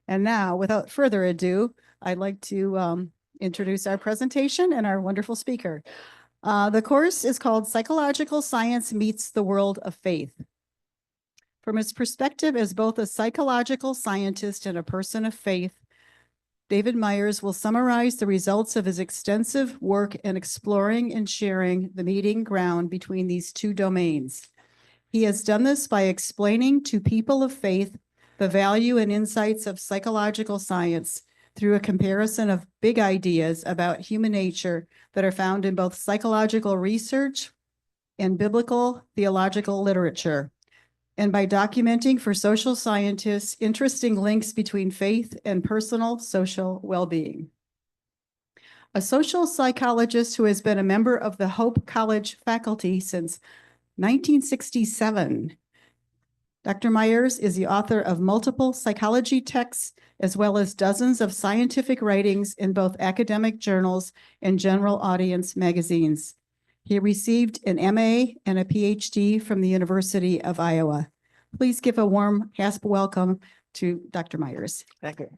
And now, without further ado, I'd like to introduce our presentation and our wonderful speaker. The course is called Psychological Science Meets the World of Faith. From his perspective as both a psychological scientist and a person of faith, David Myers will summarize the results of his extensive work in exploring and sharing the meeting ground between these two domains. He has done this by explaining to people of faith the value and insights of psychological science through a comparison of big ideas about human nature that are found in both psychological research and biblical theological literature, and by documenting for social scientists interesting links between faith and personal social well-being. A social psychologist who has been a member of the Hope College faculty since 1967, Dr. Myers is the author of multiple psychology texts, as well as dozens of scientific writings in both academic journals and general audience magazines. He received an MA and a PhD from the University of Iowa. Please give a warm HASP welcome to Dr. Myers. Thank you.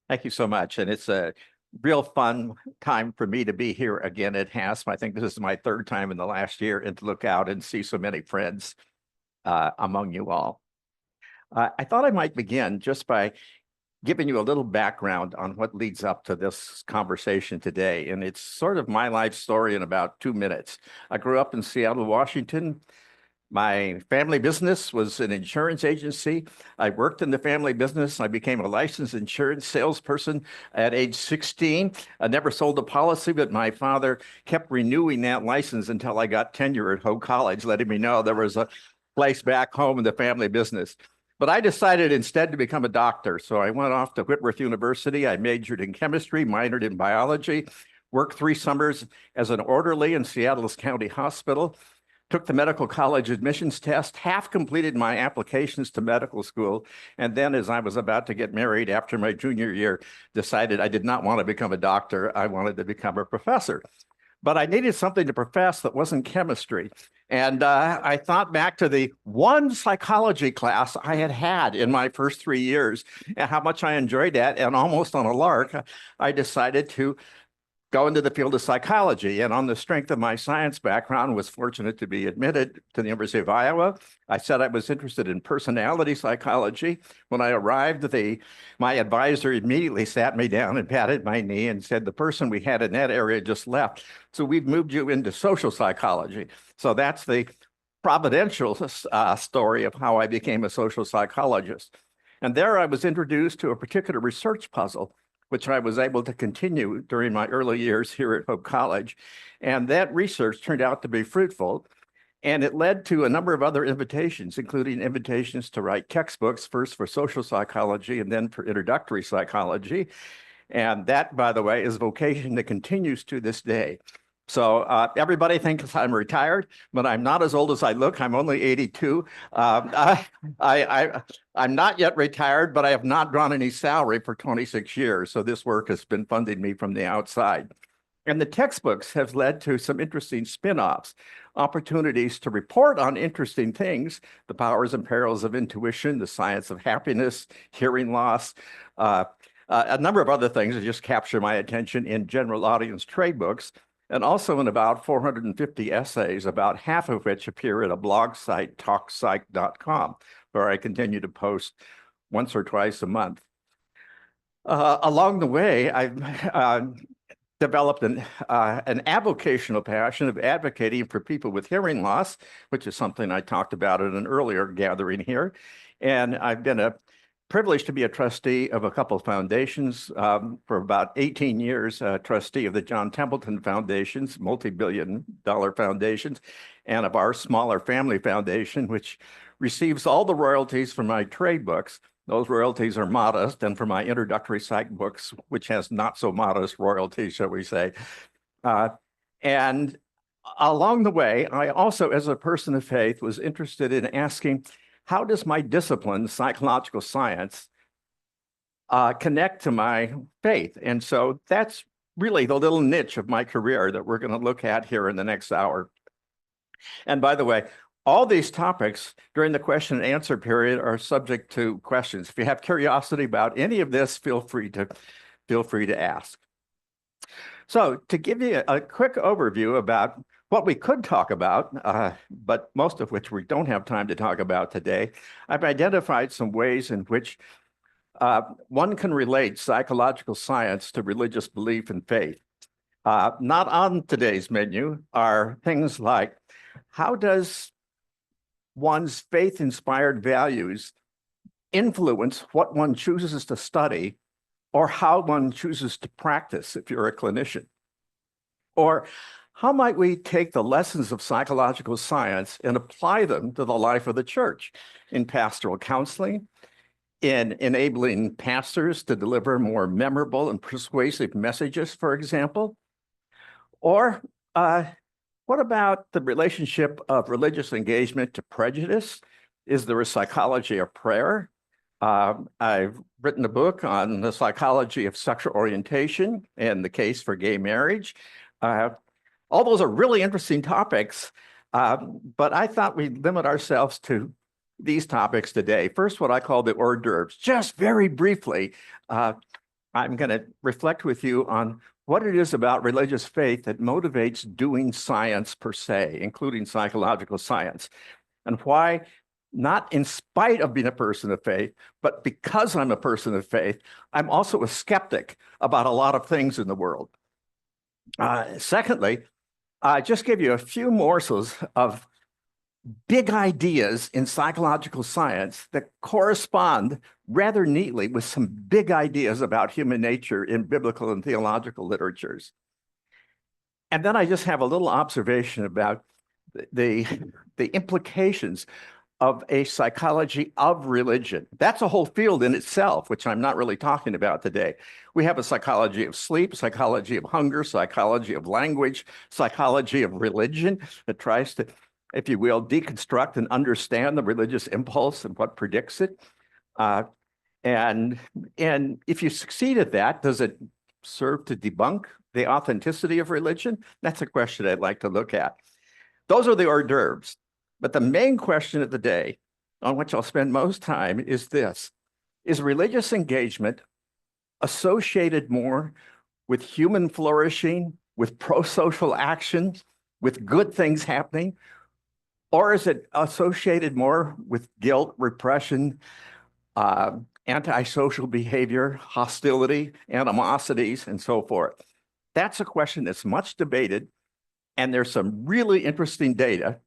Thank you so much. And it's a real fun time for me to be here again at HASP. I think this is my third time in the last year, and to look out and see so many friends among you all. I thought I might begin just by giving you a little background on what leads up to this conversation today. And it's sort of my life story in about 2 minutes. I grew up in Seattle, Washington. My family business was an insurance agency. I worked in the family business. I became a licensed insurance salesperson at age 16. I never sold a policy, but my father kept renewing that license until I got tenure at Hope College, letting me know there was a place back home in the family business. But I decided instead to become a doctor. So I went off to Whitworth University. I majored in chemistry, minored in biology, worked 3 summers as an orderly in Seattle's County Hospital, took the medical college admissions test, half completed my applications to medical school, and then as I was about to get married after my junior year, decided I did not want to become a doctor. I wanted to become a professor. But I needed something to profess that wasn't chemistry. And I thought back to the one psychology class I had had in my first 3 years and how much I enjoyed that. And almost on a lark, I decided to go into the field of psychology. And on the strength of my science background, was fortunate to be admitted to the University of Iowa. I said I was interested in personality psychology. When I arrived, my advisor immediately sat me down and patted my knee and said, the person we had in that area just left, so we've moved you into social psychology. So that's the providential story of how I became a social psychologist. And there I was introduced to a particular research puzzle, which I was able to continue during my early years here at Hope College. And that research turned out to be fruitful. And it led to a number of other invitations, including invitations to write textbooks, first for social psychology and then for introductory psychology. And that, by the way, is a vocation that continues to this day. So everybody thinks I'm retired, but I'm not as old as I look. I'm only 82. I'm not yet retired, but I have not drawn any salary for 26 years. So this work has been funding me from the outside. And the textbooks have led to some interesting spin-offs, opportunities to report on interesting things, the powers and perils of intuition, the science of happiness, hearing loss, a number of other things that just capture my attention in general audience trade books, and also in about 450 essays, about half of which appear at a blog site, talkpsych.com, where I continue to post once or twice a month. Along the way, I've developed an avocational passion of advocating for people with hearing loss, which is something I talked about at an earlier gathering here. And I've been privileged to be a trustee of a couple of foundations for about 18 years, trustee of the John Templeton Foundations, multi-billion-dollar foundations, and of our smaller family foundation, which receives all the royalties from my trade books. Those royalties are modest, and for my introductory psych books, which has not so modest royalties, shall we say. And along the way, I also, as a person of faith, was interested in asking, how does my discipline, psychological science, connect to my faith? And so that's really the little niche of my career that we're going to look at here in the next hour. And by the way, All these topics during the question and answer period are subject to questions. If you have curiosity about any of this, feel free to ask. So to give you a quick overview about what we could talk about, but most of which we don't have time to talk about today, I've identified some ways in which one can relate psychological science to religious belief and faith. Not on today's menu are things like, how does one's faith-inspired values influence what one chooses to study or how one chooses to practice if you're a clinician? Or how might we take the lessons of psychological science and apply them to the life of the church in pastoral counseling, in enabling pastors to deliver more memorable and persuasive messages, for example? Or what about the relationship of religious engagement to prejudice? Is there a psychology of prayer? I've written a book on the psychology of sexual orientation and the case for gay marriage. All those are really interesting topics, but I thought we'd limit ourselves to these topics today. First, what I call the hors d'oeuvres. Just very briefly, I'm going to reflect with you on what it is about religious faith that motivates doing science per se, including psychological science, and why, not in spite of being a person of faith, but because I'm a person of faith, I'm also a skeptic about a lot of things in the world. Secondly, I just give you a few morsels of big ideas in psychological science that correspond rather neatly with some big ideas about human nature in biblical and theological literatures. And then I just have a little observation about the implications of a psychology of religion. That's a whole field in itself, which I'm not really talking about today. We have a psychology of sleep, psychology of hunger, psychology of language, psychology of religion that tries to, if you will, deconstruct and understand the religious impulse and what predicts it. And if you succeed at that, does it serve to debunk the authenticity of religion? That's a question I'd like to look at. Those are the hors d'oeuvres. But the main question of the day, on which I'll spend most time, is this: is religious engagement associated more with human flourishing, with pro-social action, with good things happening? Or is it associated more with guilt, repression, antisocial behavior, hostility, animosities, and so forth? That's a question that's much debated, and there's some really interesting data,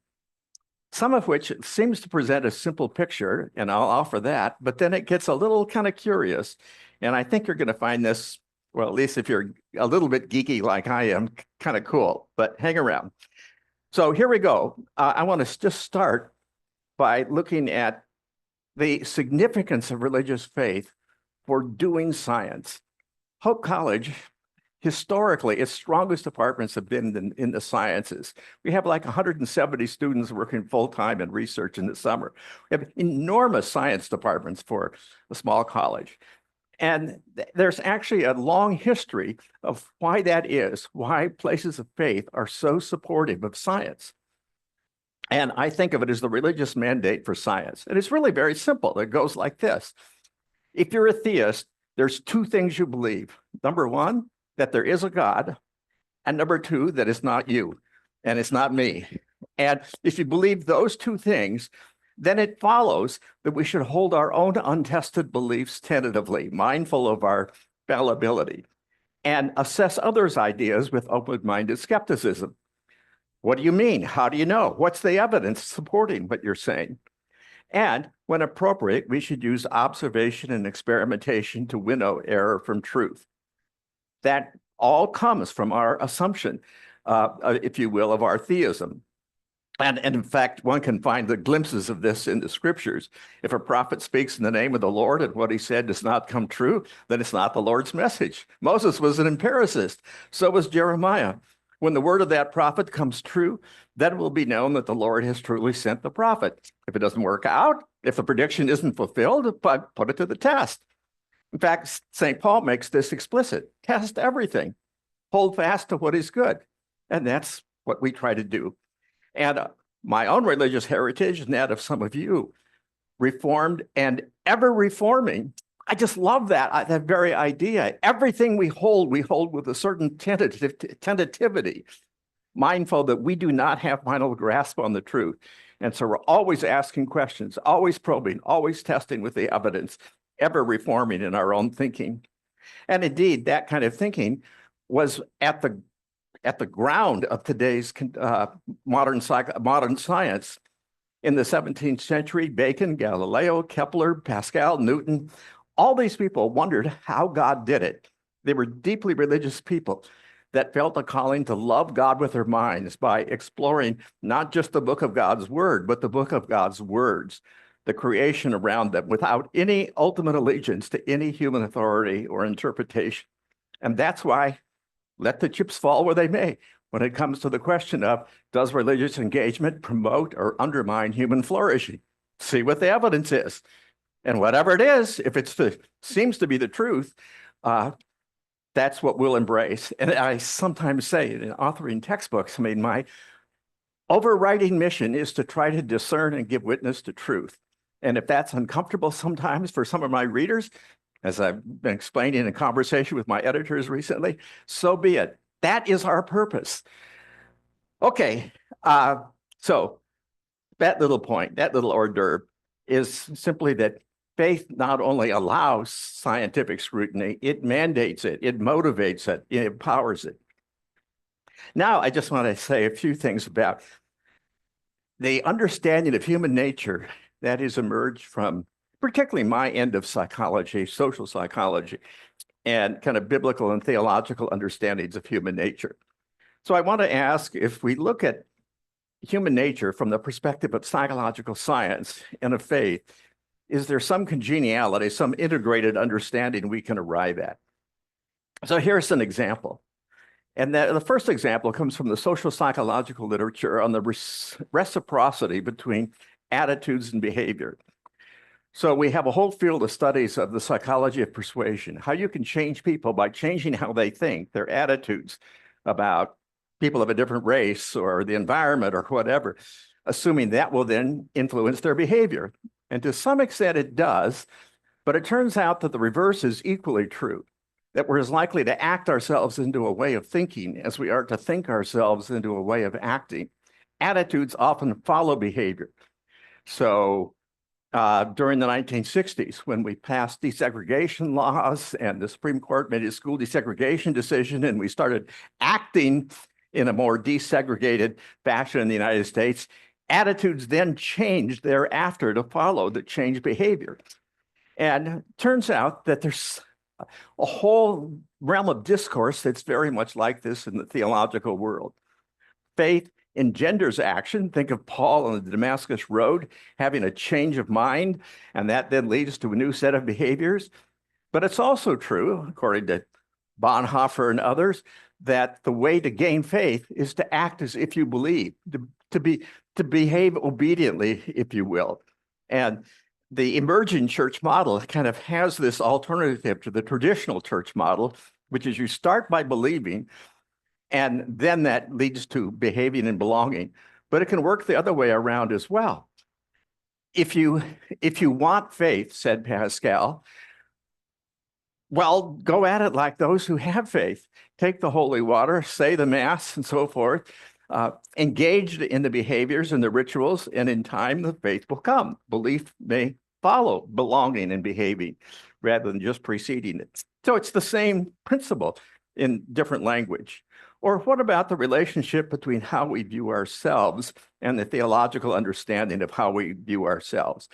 some of which seems to present a simple picture, and I'll offer that, but then it gets a little kind of curious. And I think you're going to find this, well, at least if you're a little bit geeky like I am, kind of cool, but hang around. So here we go. I want to just start by looking at the significance of religious faith for doing science. Hope College, historically, its strongest departments have been in the sciences. We have like 170 students working full-time in research in the summer. We have enormous science departments for a small college. And there's actually a long history of why that is, why places of faith are so supportive of science. And I think of it as the religious mandate for science. And it's really very simple. It goes like this. If you're a theist, there's two things you believe. Number one, that there is a God, and number two, that it's not you, and it's not me. And if you believe those two things, then it follows that we should hold our own untested beliefs tentatively, mindful of our fallibility, and assess others' ideas with open-minded skepticism. What do you mean? How do you know? What's the evidence supporting what you're saying? And when appropriate, we should use observation and experimentation to winnow error from truth. That all comes from our assumption, if you will, of our theism. And in fact, one can find the glimpses of this in the scriptures. If a prophet speaks in the name of the Lord and what he said does not come true, then it's not the Lord's message. Moses was an empiricist. So was Jeremiah. When the word of that prophet comes true, then it will be known that the Lord has truly sent the prophet. If it doesn't work out, if the prediction isn't fulfilled, put it to the test. In fact, St. Paul makes this explicit. Test everything. Hold fast to what is good. And that's what we try to do. And my own religious heritage and that of some of you, reformed and ever reforming. I just love that very idea. Everything we hold with a certain tentativity, mindful that we do not have final grasp on the truth. And so we're always asking questions, always probing, always testing with the evidence, ever reforming in our own thinking. And indeed, that kind of thinking was at the ground of today's modern science. In the 17th century, Bacon, Galileo, Kepler, Pascal, Newton, all these people wondered how God did it. They were deeply religious people that felt a calling to love God with their minds by exploring not just the book of God's word, but the book of God's words, the creation around them, without any ultimate allegiance to any human authority or interpretation. And that's why let the chips fall where they may when it comes to the question of, does religious engagement promote or undermine human flourishing? See what the evidence is. And whatever it is, if it seems to be the truth, that's what we'll embrace. And I sometimes say in authoring textbooks, I mean, my overriding mission is to try to discern and give witness to truth. And if that's uncomfortable sometimes for some of my readers, as I've been explaining in conversation with my editors recently, so be it. That is our purpose. Okay, so that little point, that little hors d'oeuvre is simply that faith not only allows scientific scrutiny, it mandates it, it motivates it, it empowers it. Now, I just want to say a few things about the understanding of human nature that has emerged from particularly my end of psychology, social psychology, and kind of biblical and theological understandings of human nature. So I want to ask, if we look at human nature from the perspective of psychological science and of faith, is there some congeniality, some integrated understanding we can arrive at? So here's an example. And the first example comes from the social psychological literature on the reciprocity between attitudes and behavior. So we have a whole field of studies of the psychology of persuasion, how you can change people by changing how they think, their attitudes about people of a different race or the environment or whatever, assuming that will then influence their behavior. And to some extent it does, but it turns out that the reverse is equally true, that we're as likely to act ourselves into a way of thinking as we are to think ourselves into a way of acting. Attitudes often follow behavior. So during the 1960s, when we passed desegregation laws and the Supreme Court made a school desegregation decision and we started acting in a more desegregated fashion in the United States, attitudes then changed thereafter to follow the changed behavior. And it turns out that there's a whole realm of discourse that's very much like this in the theological world. Faith engenders action. Think of Paul on the Damascus Road having a change of mind, and that then leads to a new set of behaviors. But it's also true, according to Bonhoeffer and others, that the way to gain faith is to act as if you believe, to behave obediently, if you will. And the emerging church model kind of has this alternative to the traditional church model, which is you start by believing, and then that leads to behaving and belonging. But it can work the other way around as well. If you want faith, said Pascal, well, go at it like those who have faith. Take the holy water, say the mass, and so forth. Engaged in the behaviors and the rituals, and in time, the faith will come. Belief may follow belonging and behaving rather than just preceding it. So it's the same principle in different language. Or what about the relationship between how we view ourselves and the theological understanding of how we view ourselves?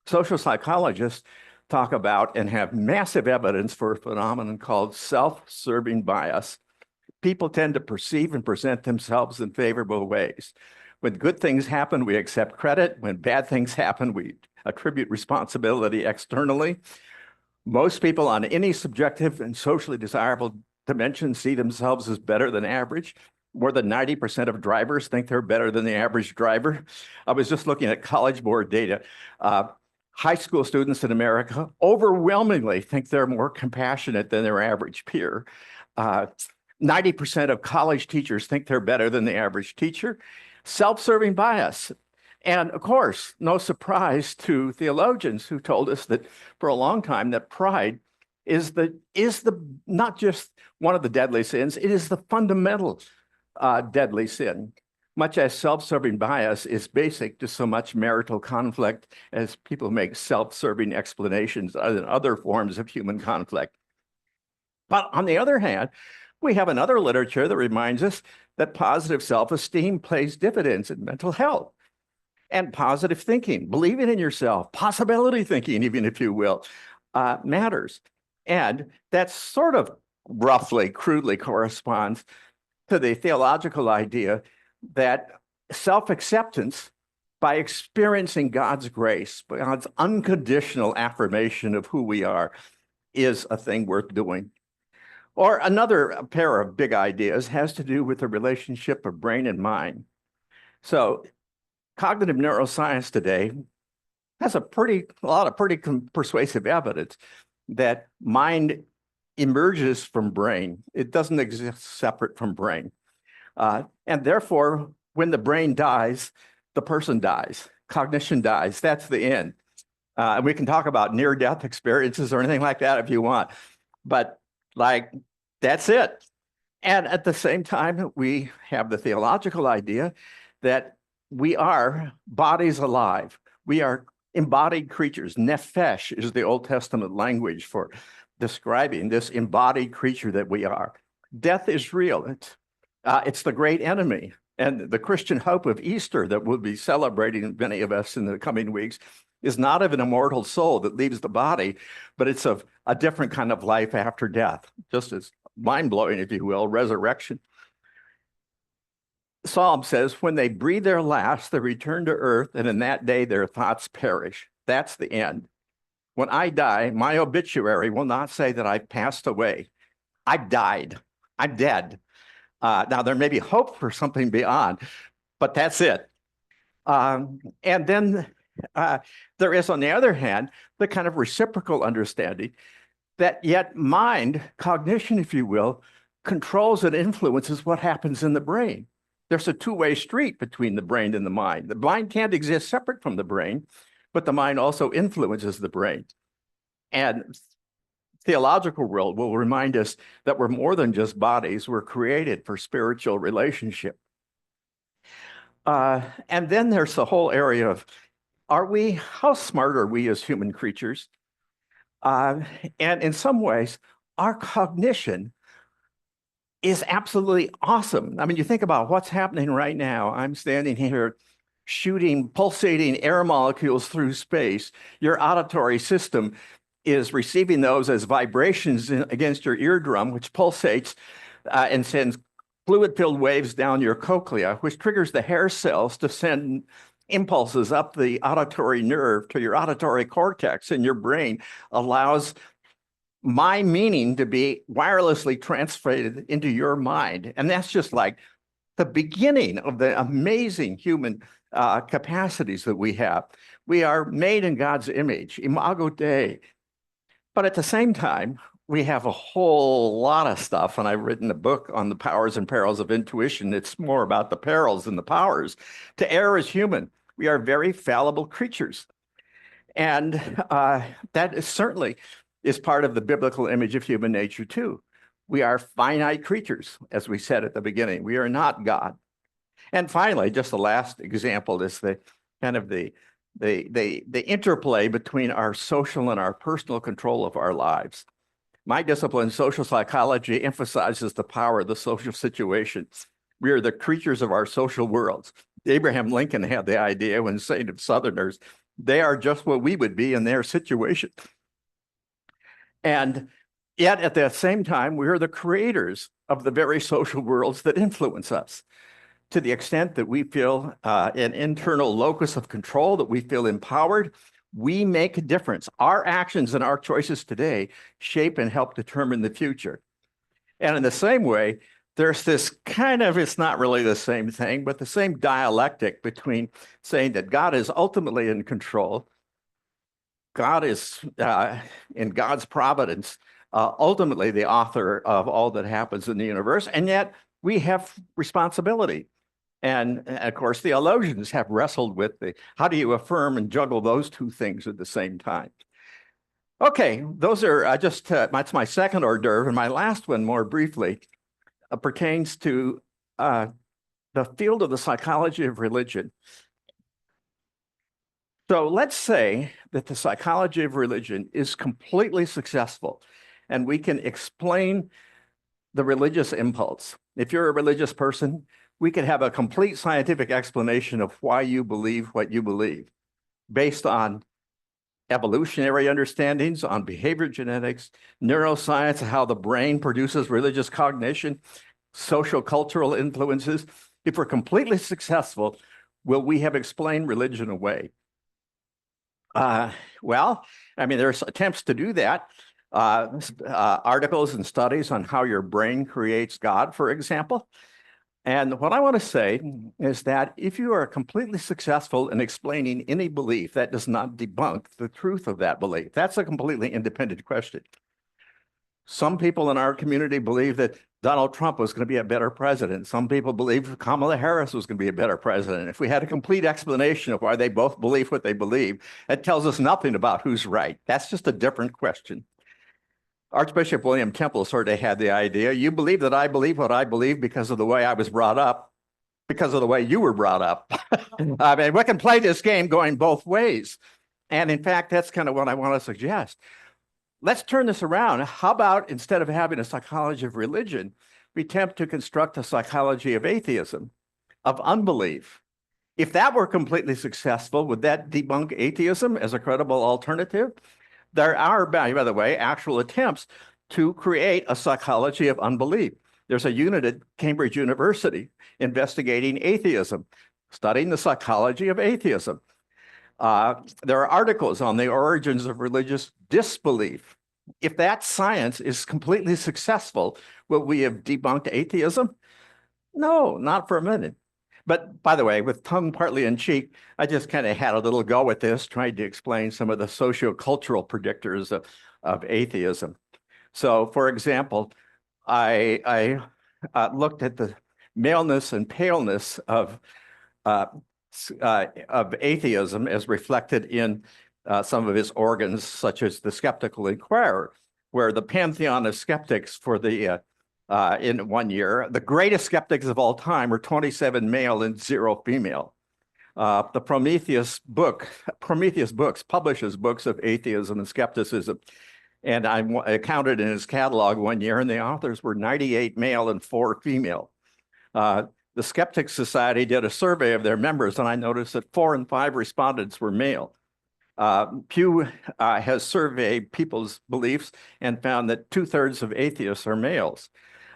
Social psychologists talk about and have massive evidence for a phenomenon called self-serving bias. People tend to perceive and present themselves in favorable ways. When good things happen, we accept credit. When bad things happen, we attribute responsibility externally. Most people on any subjective and socially desirable dimension see themselves as better than average. More than 90% of drivers think they're better than the average driver. I was just looking at College Board data. High school students in America overwhelmingly think they're more compassionate than their average peer. 90% of college teachers think they're better than the average teacher. self-serving bias. And of course, no surprise to theologians who told us that for a long time that pride is the not just one of the deadly sins, it is the fundamental deadly sin. Much as self-serving bias is basic to so much marital conflict as people make self-serving explanations in other forms of human conflict. But on the other hand, we have another literature that reminds us that positive self-esteem pays dividends in mental health. And positive thinking, believing in yourself, possibility thinking, even if you will, matters. And that sort of roughly, crudely corresponds to the theological idea that self-acceptance by experiencing God's grace, God's unconditional affirmation of who we are, is a thing worth doing. Or another pair of big ideas has to do with the relationship of brain and mind. So cognitive neuroscience today has a lot of pretty persuasive evidence that mind emerges from brain. It doesn't exist separate from brain. And therefore, when the brain dies, the person dies. Cognition dies. That's the end. And we can talk about near-death experiences or anything like that if you want. But like, that's it. And at the same time, we have the theological idea that we are bodies alive. We are embodied creatures. Nephesh is the Old Testament language for describing this embodied creature that we are. Death is real. It's the great enemy. And the Christian hope of Easter that we'll be celebrating, many of us in the coming weeks, is not of an immortal soul that leaves the body, but it's of a different kind of life after death, just as mind-blowing, if you will, resurrection. Psalm says, when they breathe their last, they return to earth, and in that day their thoughts perish. That's the end. When I die, my obituary will not say that I've passed away. I've died. I'm dead. Now, there may be hope for something beyond, but that's it. And then there is, on the other hand, the kind of reciprocal understanding that yet mind, cognition, if you will, controls and influences what happens in the brain. There's a two-way street between the brain and the mind. The mind can't exist separate from the brain, but the mind also influences the brain. And theological world will remind us that we're more than just bodies. We're created for spiritual relationship. And then there's the whole area of, how smart are we as human creatures? And in some ways, our cognition is absolutely awesome. I mean, you think about what's happening right now. I'm standing here shooting pulsating air molecules through space. Your auditory system is receiving those as vibrations against your eardrum, which pulsates and sends fluid-filled waves down your cochlea, which triggers the hair cells to send impulses up the auditory nerve to your auditory cortex, and your brain allows my meaning to be wirelessly transferred into your mind. And that's just like the beginning of the amazing human capacities that we have. We are made in God's image, imago Dei. But at the same time, we have a whole lot of stuff, and I've written a book on the powers and perils of intuition. It's more about the perils than the powers. To err is human. We are very fallible creatures. And that is certainly is part of the biblical image of human nature too. We are finite creatures, as we said at the beginning. We are not God. And finally, just the last example is the kind of the interplay between our social and our personal control of our lives. My discipline, social psychology, emphasizes the power of the social situations. We are the creatures of our social worlds. Abraham Lincoln had the idea when saying of Southerners, they are just what we would be in their situation. And yet at the same time, we are the creators of the very social worlds that influence us. To the extent that we feel an internal locus of control, that we feel empowered, we make a difference. Our actions and our choices today shape and help determine the future. And in the same way, there's this kind of, it's not really the same thing, but the same dialectic between saying that God is ultimately in control. God is, in God's providence, ultimately the author of all that happens in the universe, and yet we have responsibility. And of course, theologians have wrestled with how do you affirm and juggle those two things at the same time? Okay, those are that's my second hors d'oeuvre. And my last one, more briefly, pertains to the field of the psychology of religion. So let's say that the psychology of religion is completely successful and we can explain the religious impulse. If you're a religious person, we could have a complete scientific explanation of why you believe what you believe based on evolutionary understandings, on behavior genetics, neuroscience, how the brain produces religious cognition, social cultural influences. If we're completely successful, will we have explained religion away? Well, I mean, there's attempts to do that. Articles and studies on how your brain creates God, for example. And what I want to say is that if you are completely successful in explaining any belief, that does not debunk the truth of that belief. That's a completely independent question. Some people in our community believe that Donald Trump was going to be a better president. Some people believe Kamala Harris was going to be a better president. If we had a complete explanation of why they both believe what they believe, that tells us nothing about who's right. That's just a different question. Archbishop William Temple sort of had the idea, you believe that I believe what I believe because of the way I was brought up, because of the way you were brought up. I mean, we can play this game going both ways. And in fact, that's kind of what I want to suggest. Let's turn this around. How about instead of having a psychology of religion, we attempt to construct a psychology of atheism, of unbelief? If that were completely successful, would that debunk atheism as a credible alternative? There are, by the way, actual attempts to create a psychology of unbelief. There's a unit at Cambridge University investigating atheism, studying the psychology of atheism. There are articles on the origins of religious disbelief. If that science is completely successful, will we have debunked atheism? No, not for a minute. But by the way, with tongue partly in cheek, I just kind of had a little go at this, tried to explain some of the socio-cultural predictors of atheism. So, for example, I looked at the maleness and paleness uh, of atheism as reflected in some of his organs, such as the Skeptical Inquirer, where the pantheon of skeptics for the in 1 year, the greatest skeptics of all time are 27 male and 0 female. The Prometheus Books publishes books of atheism and skepticism. And I counted in his catalog 1 year, and the authors were 98 male and 4 female. The Skeptics Society did a survey of their members, and I noticed that 4 and 5 respondents were male. Pew has surveyed people's beliefs and found that 2/3 of atheists are males.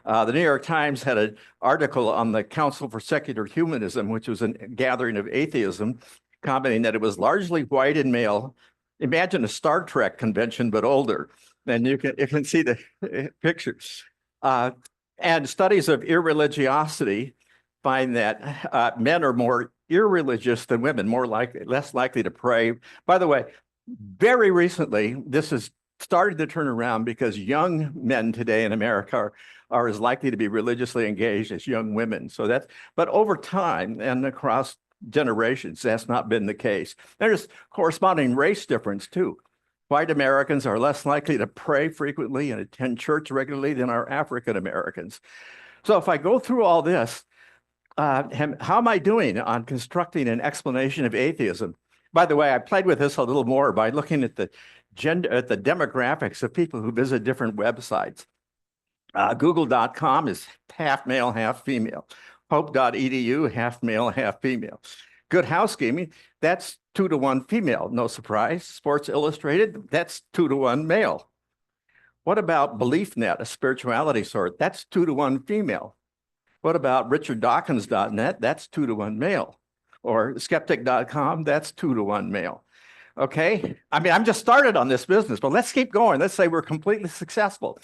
The New York Times had an article on the Council for Secular Humanism, which was a gathering of atheism, commenting that it was largely white and male. Imagine a Star Trek convention, but older. And you can see the pictures. And studies of irreligiosity find that men are more irreligious than women, less likely to pray. By the way, very recently, this has started to turn around because young men today in America are as likely to be religiously engaged as young women. But over time and across generations, that's not been the case. There's corresponding race difference too. White Americans are less likely to pray frequently and attend church regularly than are African Americans. So if I go through all this, how am I doing on constructing an explanation of atheism? By the way, I played with this a little more by looking at the demographics of people who visit different websites. Google.com is half male, half female. Hope.edu, half male, half female. Good Housekeeping, that's 2-to-1 female, no surprise. Sports Illustrated, that's 2-to-1 male. What about BeliefNet, a spirituality sort? That's 2-to-1 female. What about RichardDawkins.net? That's 2-to-1 male. Or Skeptic.com, that's 2-to-1 male. Okay, I mean, I'm just started on this business, but let's keep going. Let's say we're completely successful.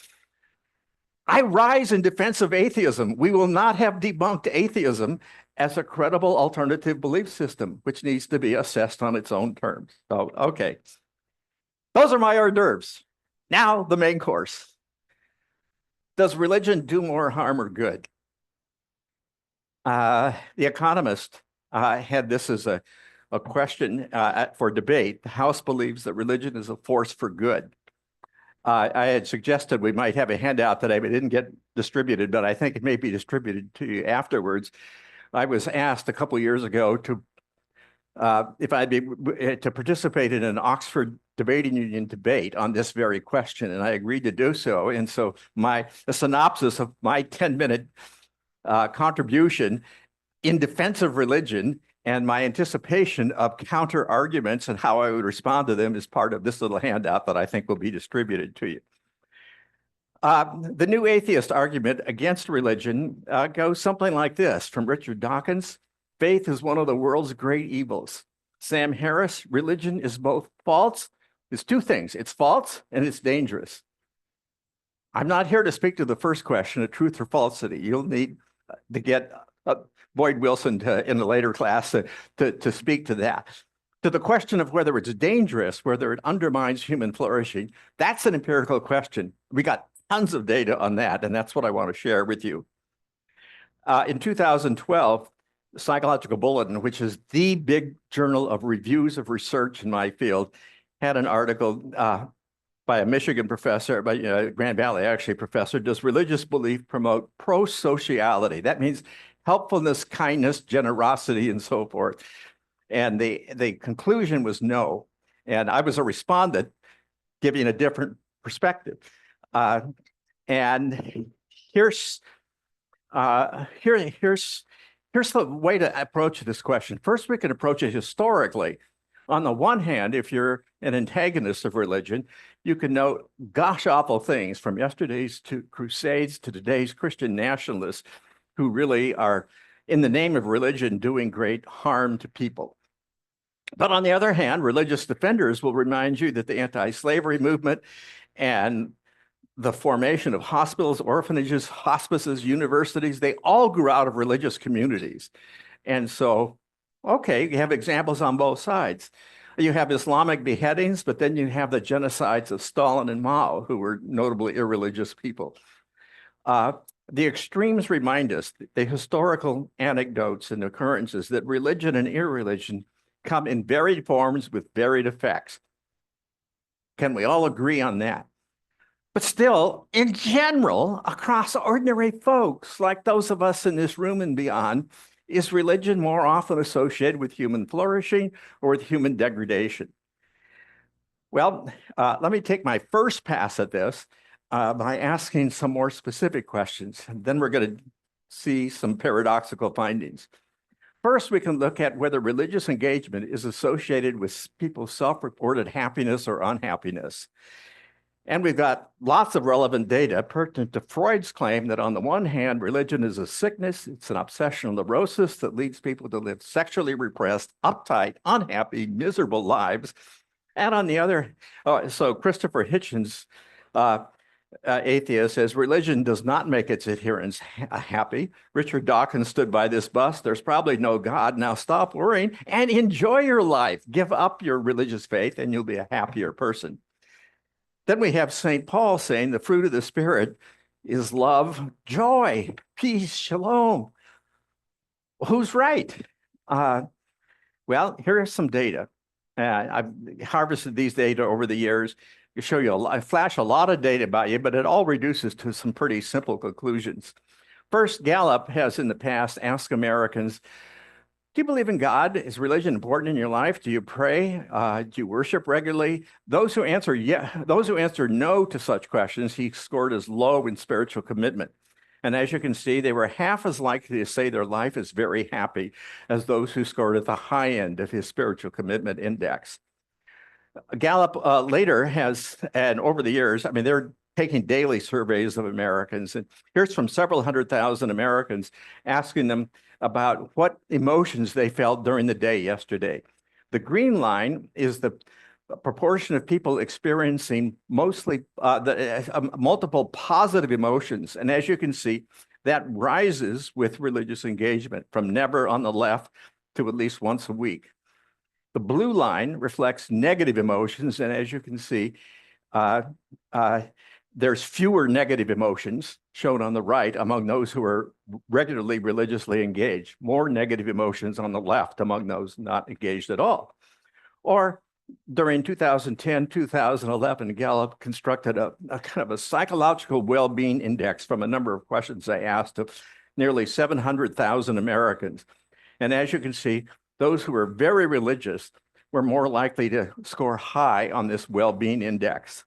I rise in defense of atheism. We will not have debunked atheism as a credible alternative belief system, which needs to be assessed on its own terms. So, okay. Those are my hors d'oeuvres. Now, the main course. Does religion do more harm or good? The Economist had this as a question for debate. The House believes that religion is a force for good. I had suggested we might have a handout today, but it didn't get distributed, but I think it may be distributed to you afterwards. I was asked a couple years ago to if I'd be to participate in an Oxford Debating Union debate on this very question, and I agreed to do so. And so the synopsis of my 10-minute contribution in defense of religion and my anticipation of counter arguments and how I would respond to them is part of this little handout that I think will be distributed to you. The new atheist argument against religion goes something like this from Richard Dawkins. Faith is one of the world's great evils. Sam Harris, religion is both false. It's two things. It's false and it's dangerous. I'm not here to speak to the first question of truth or falsity. You'll need to get Boyd Wilson in a later class to speak to that. To the question of whether it's dangerous, whether it undermines human flourishing, that's an empirical question. We got tons of data on that, and that's what I want to share with you. In 2012, the Psychological Bulletin, which is the big journal of reviews of research in my field, had an article by a Michigan professor, by Grand Valley actually professor, does religious belief promote pro-sociality? That means helpfulness, kindness, generosity, and so forth. And the conclusion was no. And I was a respondent giving a different perspective. And here's the way to approach this question. First, we can approach it historically. On the one hand, if you're an antagonist of religion, you can note gosh awful things from yesterday's crusades to today's Christian nationalists who really are, in the name of religion, doing great harm to people. But on the other hand, religious defenders will remind you that the anti-slavery movement and the formation of hospitals, orphanages, hospices, universities, they all grew out of religious communities. And so, okay, you have examples on both sides. You have Islamic beheadings, but then you have the genocides of Stalin and Mao, who were notably irreligious people. The extremes remind us, the historical anecdotes and occurrences, that religion and irreligion come in varied forms with varied effects. Can we all agree on that? But still, in general, across ordinary folks, like those of us in this room and beyond, is religion more often associated with human flourishing or with human degradation? Well, let me take my first pass at this by asking some more specific questions. And then we're going to see some paradoxical findings. First, we can look at whether religious engagement is associated with people's self-reported happiness or unhappiness. And we've got lots of relevant data pertinent to Freud's claim that on the one hand, religion is a sickness, it's an obsessional neurosis that leads people to live sexually repressed, uptight, unhappy, miserable lives. And on the other, so Christopher Hitchens, atheist, says religion does not make its adherents happy. Richard Dawkins stood by this bus. There's probably no God. Now stop worrying and enjoy your life. Give up your religious faith and you'll be a happier person. Then we have St. Paul saying the fruit of the Spirit is love, joy, peace, shalom. Who's right? Well, here are some data. I've harvested these data over the years to show you, I flash a lot of data about you, but it all reduces to some pretty simple conclusions. First, Gallup has in the past asked Americans, do you believe in God? Is religion important in your life? Do you pray? Do you worship regularly? Those who answer no to such questions, he scored as low in spiritual commitment. And as you can see, they were half as likely to say their life is very happy as those who scored at the high end of his spiritual commitment index. Gallup later has, and over the years, I mean, they're taking daily surveys of Americans. And here's from several 100,000 Americans asking them about what emotions they felt during the day yesterday. The green line is the proportion of people experiencing mostly multiple positive emotions. And as you can see, that rises with religious engagement from never on the left to at least once a week. The blue line reflects negative emotions. And as you can see, there's fewer negative emotions shown on the right among those who are regularly religiously engaged, more negative emotions on the left among those not engaged at all. Or during 2010, 2011, Gallup constructed a kind of a psychological well-being index from a number of questions they asked of nearly 700,000 Americans. And as you can see, those who are very religious were more likely to score high on this well-being index.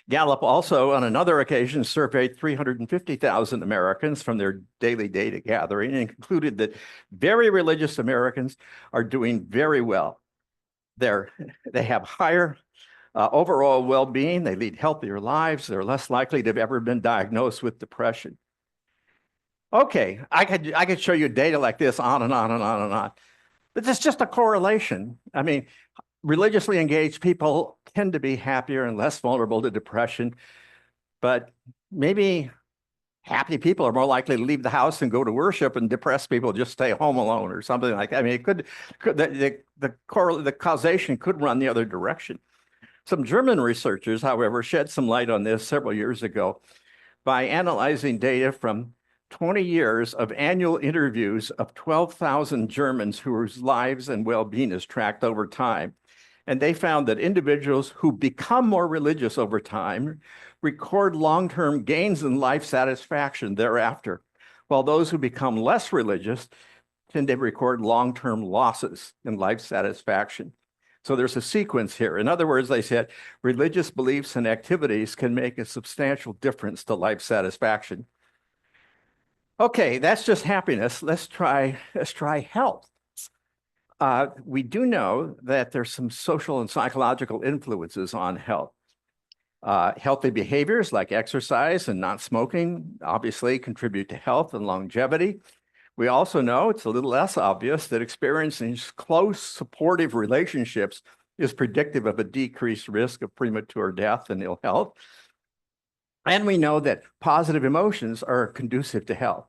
Gallup also, on another occasion, surveyed 350,000 Americans from their daily data gathering and concluded that very religious Americans are doing very well. They have higher overall well-being, they lead healthier lives, they're less likely to have ever been diagnosed with depression. Okay, I could show you data like this on and on and on and on, but it's just a correlation. I mean, religiously engaged people tend to be happier and less vulnerable to depression, but maybe happy people are more likely to leave the house and go to worship, and depressed people just stay home alone or something like that. I mean, it could the causation could run the other direction. Some German researchers, however, shed some light on this several years ago by analyzing data from 20 years of annual interviews of 12,000 Germans whose lives and well-being is tracked over time. And they found that individuals who become more religious over time record long-term gains in life satisfaction thereafter, while those who become less religious tend to record long-term losses in life satisfaction. So there's a sequence here. In other words, they said religious beliefs and activities can make a substantial difference to life satisfaction. Okay, that's just happiness. Let's try health. We do know that there's some social and psychological influences on health. Healthy behaviors like exercise and not smoking obviously contribute to health and longevity. We also know, it's a little less obvious, that experiencing close supportive relationships is predictive of a decreased risk of premature death and ill health. And we know that positive emotions are conducive to health.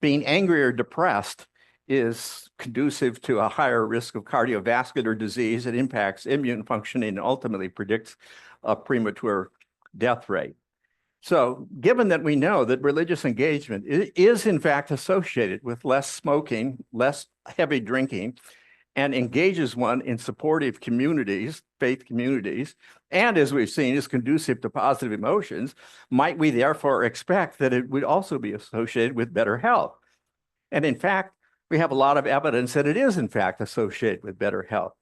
Being angry or depressed is conducive to a higher risk of cardiovascular disease. It impacts immune functioning and ultimately predicts a premature death rate. So given that we know that religious engagement is in fact associated with less smoking, less heavy drinking, and engages one in supportive communities, faith communities, and as we've seen is conducive to positive emotions, might we therefore expect that it would also be associated with better health? And in fact, we have a lot of evidence that it is in fact associated with better health.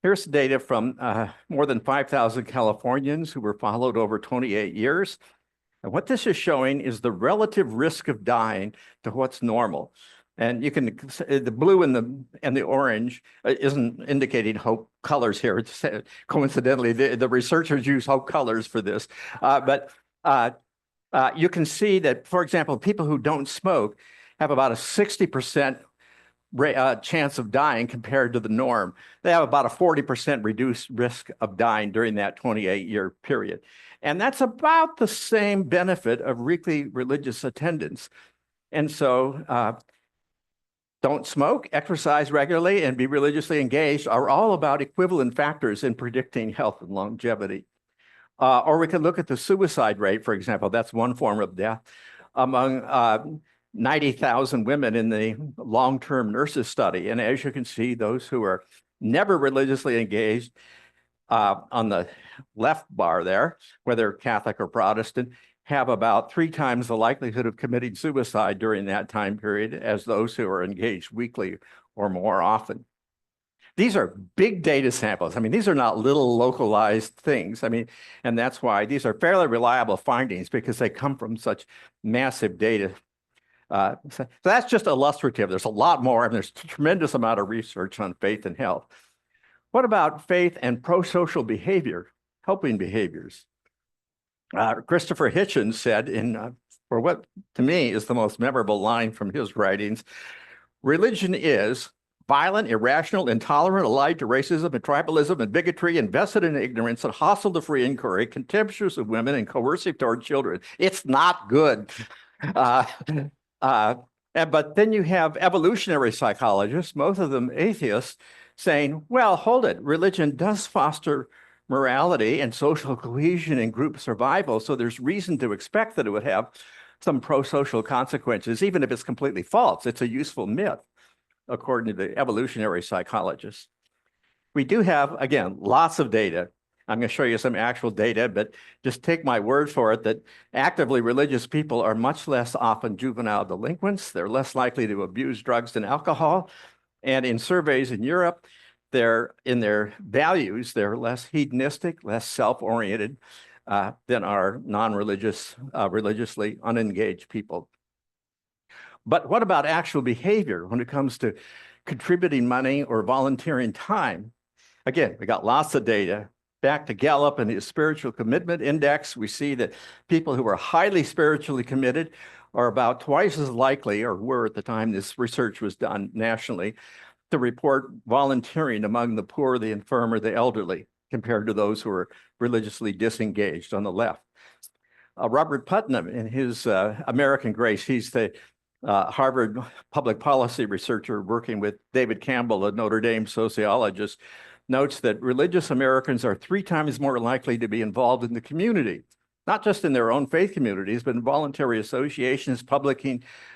Here's data from more than 5,000 Californians who were followed over 28 years. And what this is showing is the relative risk of dying to what's normal. And you can, the blue and the orange isn't indicating hope colors here. It's coincidentally, the researchers use hope colors for this. But you can see that, for example, people who don't smoke have about a 60% chance of dying compared to the norm. They have about a 40% reduced risk of dying during that 28-year period. And that's about the same benefit of weekly religious attendance. And so don't smoke, exercise regularly, and be religiously engaged are all about equivalent factors in predicting health and longevity. Or we could look at the suicide rate, for example. That's one form of death. Among 90,000 women in the long-term nurses study. And as you can see, those who are never religiously engaged on the left bar there, whether Catholic or Protestant, have about 3 times the likelihood of committing suicide during that time period as those who are engaged weekly or more often. These are big data samples. I mean, these are not little localized things. I mean, and that's why these are fairly reliable findings because they come from such massive data. So that's just illustrative. There's a lot more, and there's a tremendous amount of research on faith and health. What about faith and pro-social behavior, helping behaviors? Christopher Hitchens said for what to me is the most memorable line from his writings, religion is violent, irrational, intolerant, allied to racism and tribalism and bigotry, invested in ignorance and hostile to free inquiry, contemptuous of women and coercive toward children. It's not good. But then you have evolutionary psychologists, most of them atheists, saying, well, hold it, religion does foster morality and social cohesion and group survival. So there's reason to expect that it would have some pro-social consequences, even if it's completely false. It's a useful myth, according to the evolutionary psychologists. We do have, again, lots of data. I'm going to show you some actual data, but just take my word for it that actively religious people are much less often juvenile delinquents. They're less likely to abuse drugs and alcohol. And in surveys in Europe, in their values, they're less hedonistic, less self-oriented than our non-religious, religiously unengaged people. But what about actual behavior when it comes to contributing money or volunteering time? Again, we got lots of data. Back to Gallup and his spiritual commitment index, we see that people who are highly spiritually committed are about twice as likely, or were at the time this research was done nationally, to report volunteering among the poor, the infirm, or the elderly, compared to those who are religiously disengaged on the left. Robert Putnam, in his American Grace, he's the Harvard public policy researcher working with David Campbell, a Notre Dame sociologist, notes that religious Americans are 3 times more likely to be involved in the community, not just in their own faith communities, but in voluntary associations,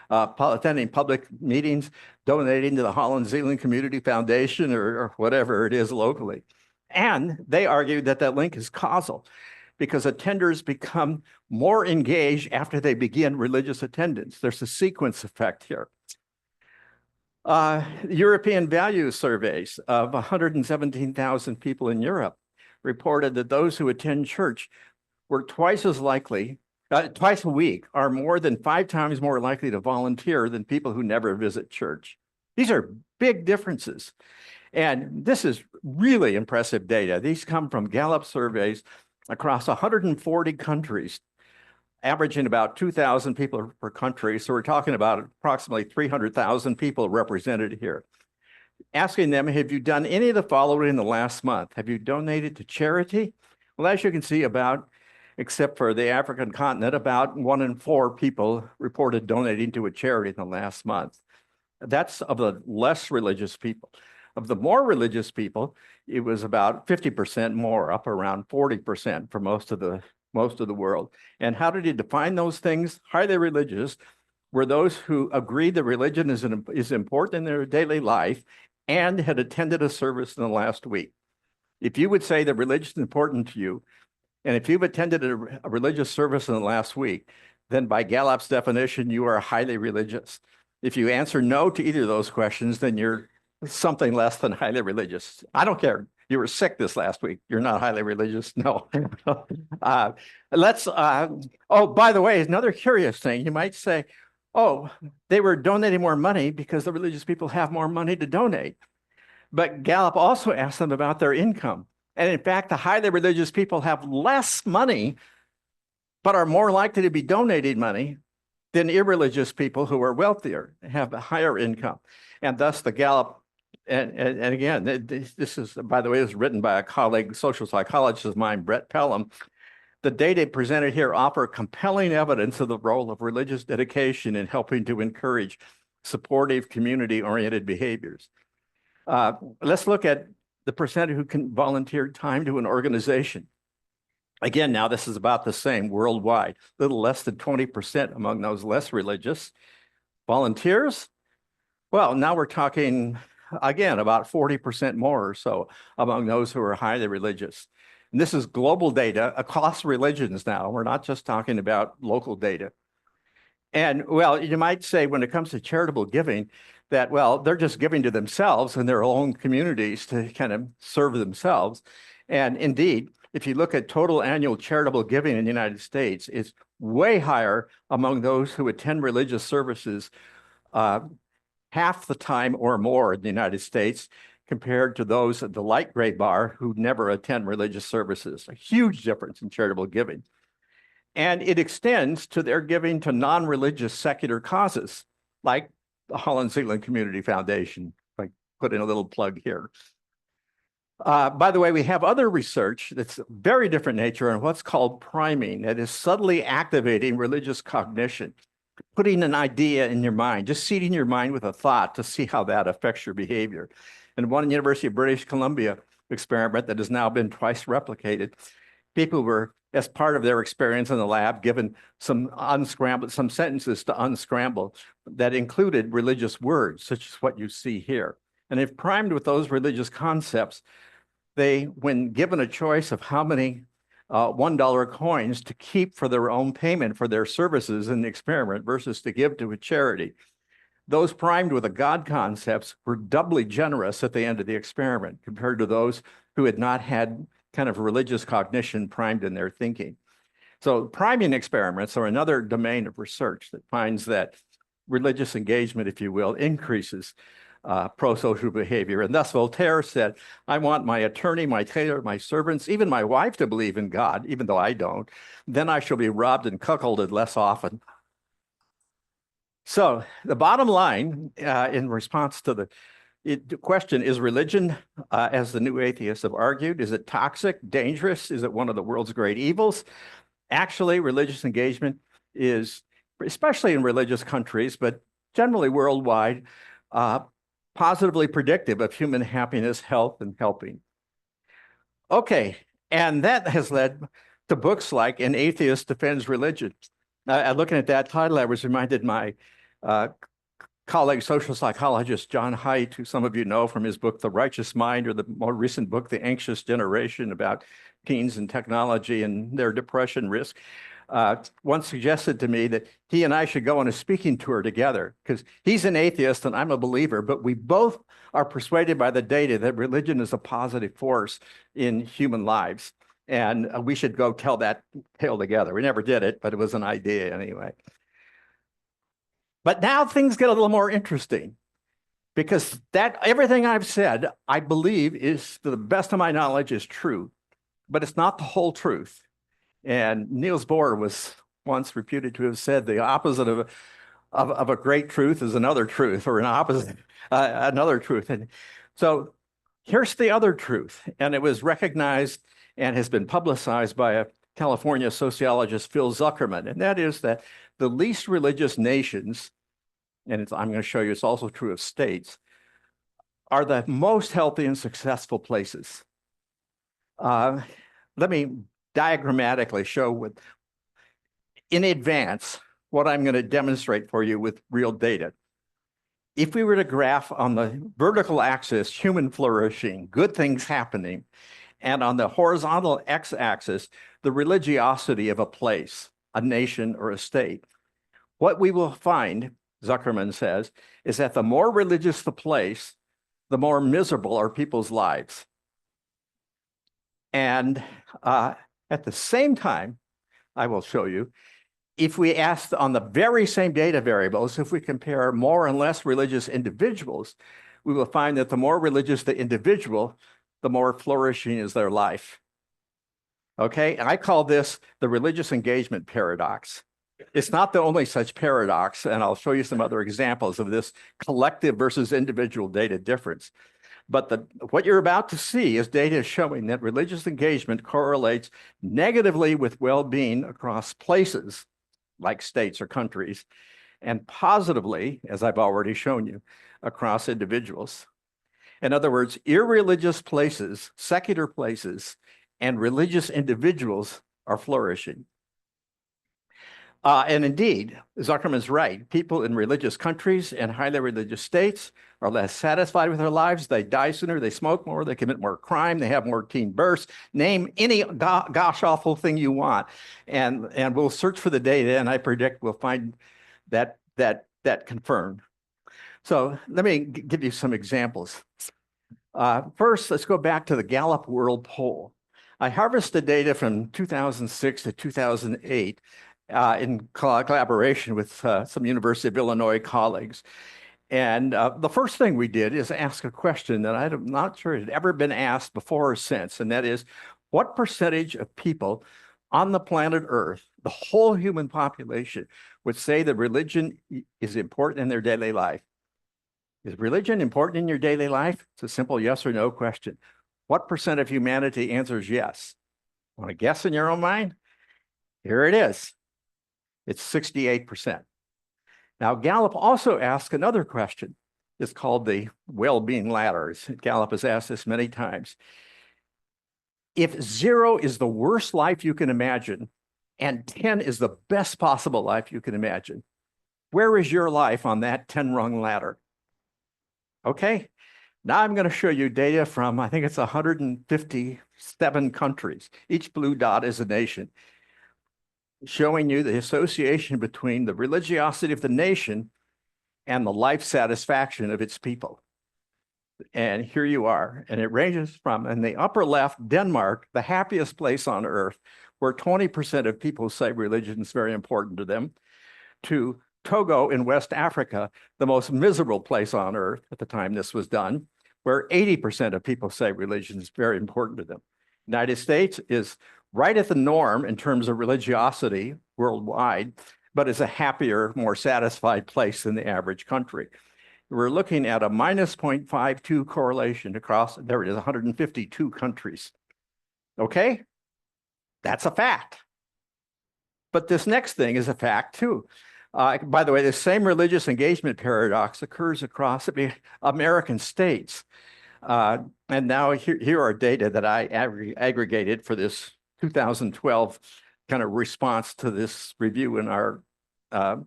attending public meetings, donating to the Holland Zealand Community Foundation or whatever it is locally. And they argue that that link is causal because attenders become more engaged after they begin religious attendance. There's a sequence effect here. European values surveys of 117,000 people in Europe reported that those who attend church were twice as likely, twice a week, are more than 5 times more likely to volunteer than people who never visit church. These are big differences. And this is really impressive data. These come from Gallup surveys across 140 countries, averaging about 2,000 people per country. So we're talking about approximately 300,000 people represented here. Asking them, have you done any of the following in the last month? Have you donated to charity? Well, as you can see, except for the African continent, about 1 in 4 people reported donating to a charity in the last month. That's of the less religious people. Of the more religious people, it was about 50% more, up around 40% for most of the world. And how did he define those things? Highly religious were those who agreed that religion is important in their daily life and had attended a service in the last week. If you would say that religion is important to you, and if you've attended a religious service in the last week, then by Gallup's definition, you are highly religious. If you answer no to either of those questions, then you're something less than highly religious. I don't care. You were sick this last week. You're not highly religious. No. Oh, by the way, another curious thing. You might say, oh, they were donating more money because the religious people have more money to donate. But Gallup also asked them about their income. And in fact, the highly religious people have less money, but are more likely to be donating money than irreligious people who are wealthier, have a higher income. And thus the Gallup, and again, this is, by the way, was written by a colleague, social psychologist of mine, Brett Pelham. The data presented here offer compelling evidence of the role of religious dedication in helping to encourage supportive, community-oriented behaviors. Let's look at the percentage who can volunteer time to an organization. Again, now this is about the same worldwide, a little less than 20% among those less religious. Volunteers? Well, now we're talking, again, about 40% more or so among those who are highly religious. And this is global data across religions now. We're not just talking about local data. And well, you might say when it comes to charitable giving that, well, they're just giving to themselves and their own communities to kind of serve themselves. And indeed, if you look at total annual charitable giving in the United States, it's way higher among those who attend religious services half the time or more in the United States compared to those at the light gray bar who never attend religious services. A huge difference in charitable giving. And it extends to their giving to non-religious secular causes, like the Holland Zealand Community Foundation. I put in a little plug here. By the way, we have other research that's very different nature on what's called priming, that is subtly activating religious cognition, putting an idea in your mind, just seeding your mind with a thought to see how that affects your behavior. And one University of British Columbia experiment that has now been twice replicated. People were, as part of their experience in the lab, given some sentences to unscramble that included religious words, such as what you see here. And if primed with those religious concepts, they, when given a choice of how many $1 coins to keep for their own payment for their services in the experiment versus to give to a charity, those primed with the God concepts were doubly generous at the end of the experiment compared to those who had not had kind of religious cognition primed in their thinking. So priming experiments are another domain of research that finds that religious engagement, if you will, increases pro-social behavior. And thus Voltaire said, I want my attorney, my tailor, my servants, even my wife to believe in God, even though I don't. Then I shall be robbed and cuckolded less often. So the bottom line in response to the question, is religion, as the new atheists have argued, is it toxic, dangerous? Is it one of the world's great evils? Actually, religious engagement is, especially in religious countries, but generally worldwide, positively predictive of human happiness, health, and helping. Okay, and that has led to books like An Atheist Defends Religion. Looking at that title, I was reminded my colleague, social psychologist John Haidt, who some of you know from his book, The Righteous Mind, or the more recent book, The Anxious Generation, about teens and technology and their depression risk, once suggested to me that he and I should go on a speaking tour together, because he's an atheist and I'm a believer, but we both are persuaded by the data that religion is a positive force in human lives. And we should go tell that tale together. We never did it, but it was an idea anyway. But now things get a little more interesting, because that everything I've said, I believe is, to the best of my knowledge, is true, but it's not the whole truth. And Niels Bohr was once reputed to have said the opposite of a great truth is another truth, or an opposite, another truth. And so here's the other truth. And it was recognized and has been publicized by a California sociologist, Phil Zuckerman. And that is that the least religious nations, and I'm going to show you it's also true of states, are the most healthy and successful places. Let me diagrammatically show in advance what I'm going to demonstrate for you with real data. If we were to graph on the vertical axis, human flourishing, good things happening, and on the horizontal x-axis, the religiosity of a place, a nation, or a state, what we will find, Zuckerman says, is that the more religious the place, the more miserable are people's lives. And at the same time, I will show you, if we ask on the very same data variables, if we compare more and less religious individuals, we will find that the more religious the individual, the more flourishing is their life. Okay, and I call this the religious engagement paradox. It's not the only such paradox, and I'll show you some other examples of this collective versus individual data difference. But what you're about to see is data showing that religious engagement correlates negatively with well-being across places, like states or countries, and positively, as I've already shown you, across individuals. In other words, irreligious places, secular places, and religious individuals are flourishing. And indeed, Zuckerman's right. People in religious countries and highly religious states are less satisfied with their lives. They die sooner, they smoke more, they commit more crime, they have more teen births. Name any gosh awful thing you want. And we'll search for the data, and I predict we'll find that confirmed. So let me give you some examples. First, let's go back to the Gallup World Poll. I harvested data from 2006 to 2008 in collaboration with some University of Illinois colleagues. And the first thing we did is ask a question that I'm not sure had ever been asked before or since, and that is, what percentage of people on the planet Earth, the whole human population, would say that religion is important in their daily life? Is religion important in your daily life? It's a simple yes or no question. What percent of humanity answers yes? Want to guess in your own mind? Here it is. It's 68%. Now, Gallup also asked another question. It's called the well-being ladder. Gallup has asked this many times. If 0 is the worst life you can imagine, and 10 is the best possible life you can imagine, where is your life on that 10-rung ladder? Okay, now I'm going to show you data from, I think it's 157 countries. Each blue dot is a nation, showing you the association between the religiosity of the nation and the life satisfaction of its people. And here you are. And it ranges from, in the upper left, Denmark, the happiest place on earth, where 20% of people say religion is very important to them, to Togo in West Africa, the most miserable place on earth at the time this was done, where 80% of people say religion is very important to them. United States is right at the norm in terms of religiosity worldwide, but is a happier, more satisfied place than the average country. We're looking at a minus 0.52 correlation across, there it is, 152 countries. Okay? That's a fact. But this next thing is a fact too. By the way, the same religious engagement paradox occurs across American states. And now here are data that I aggregated for this 2012 kind of response to this review in our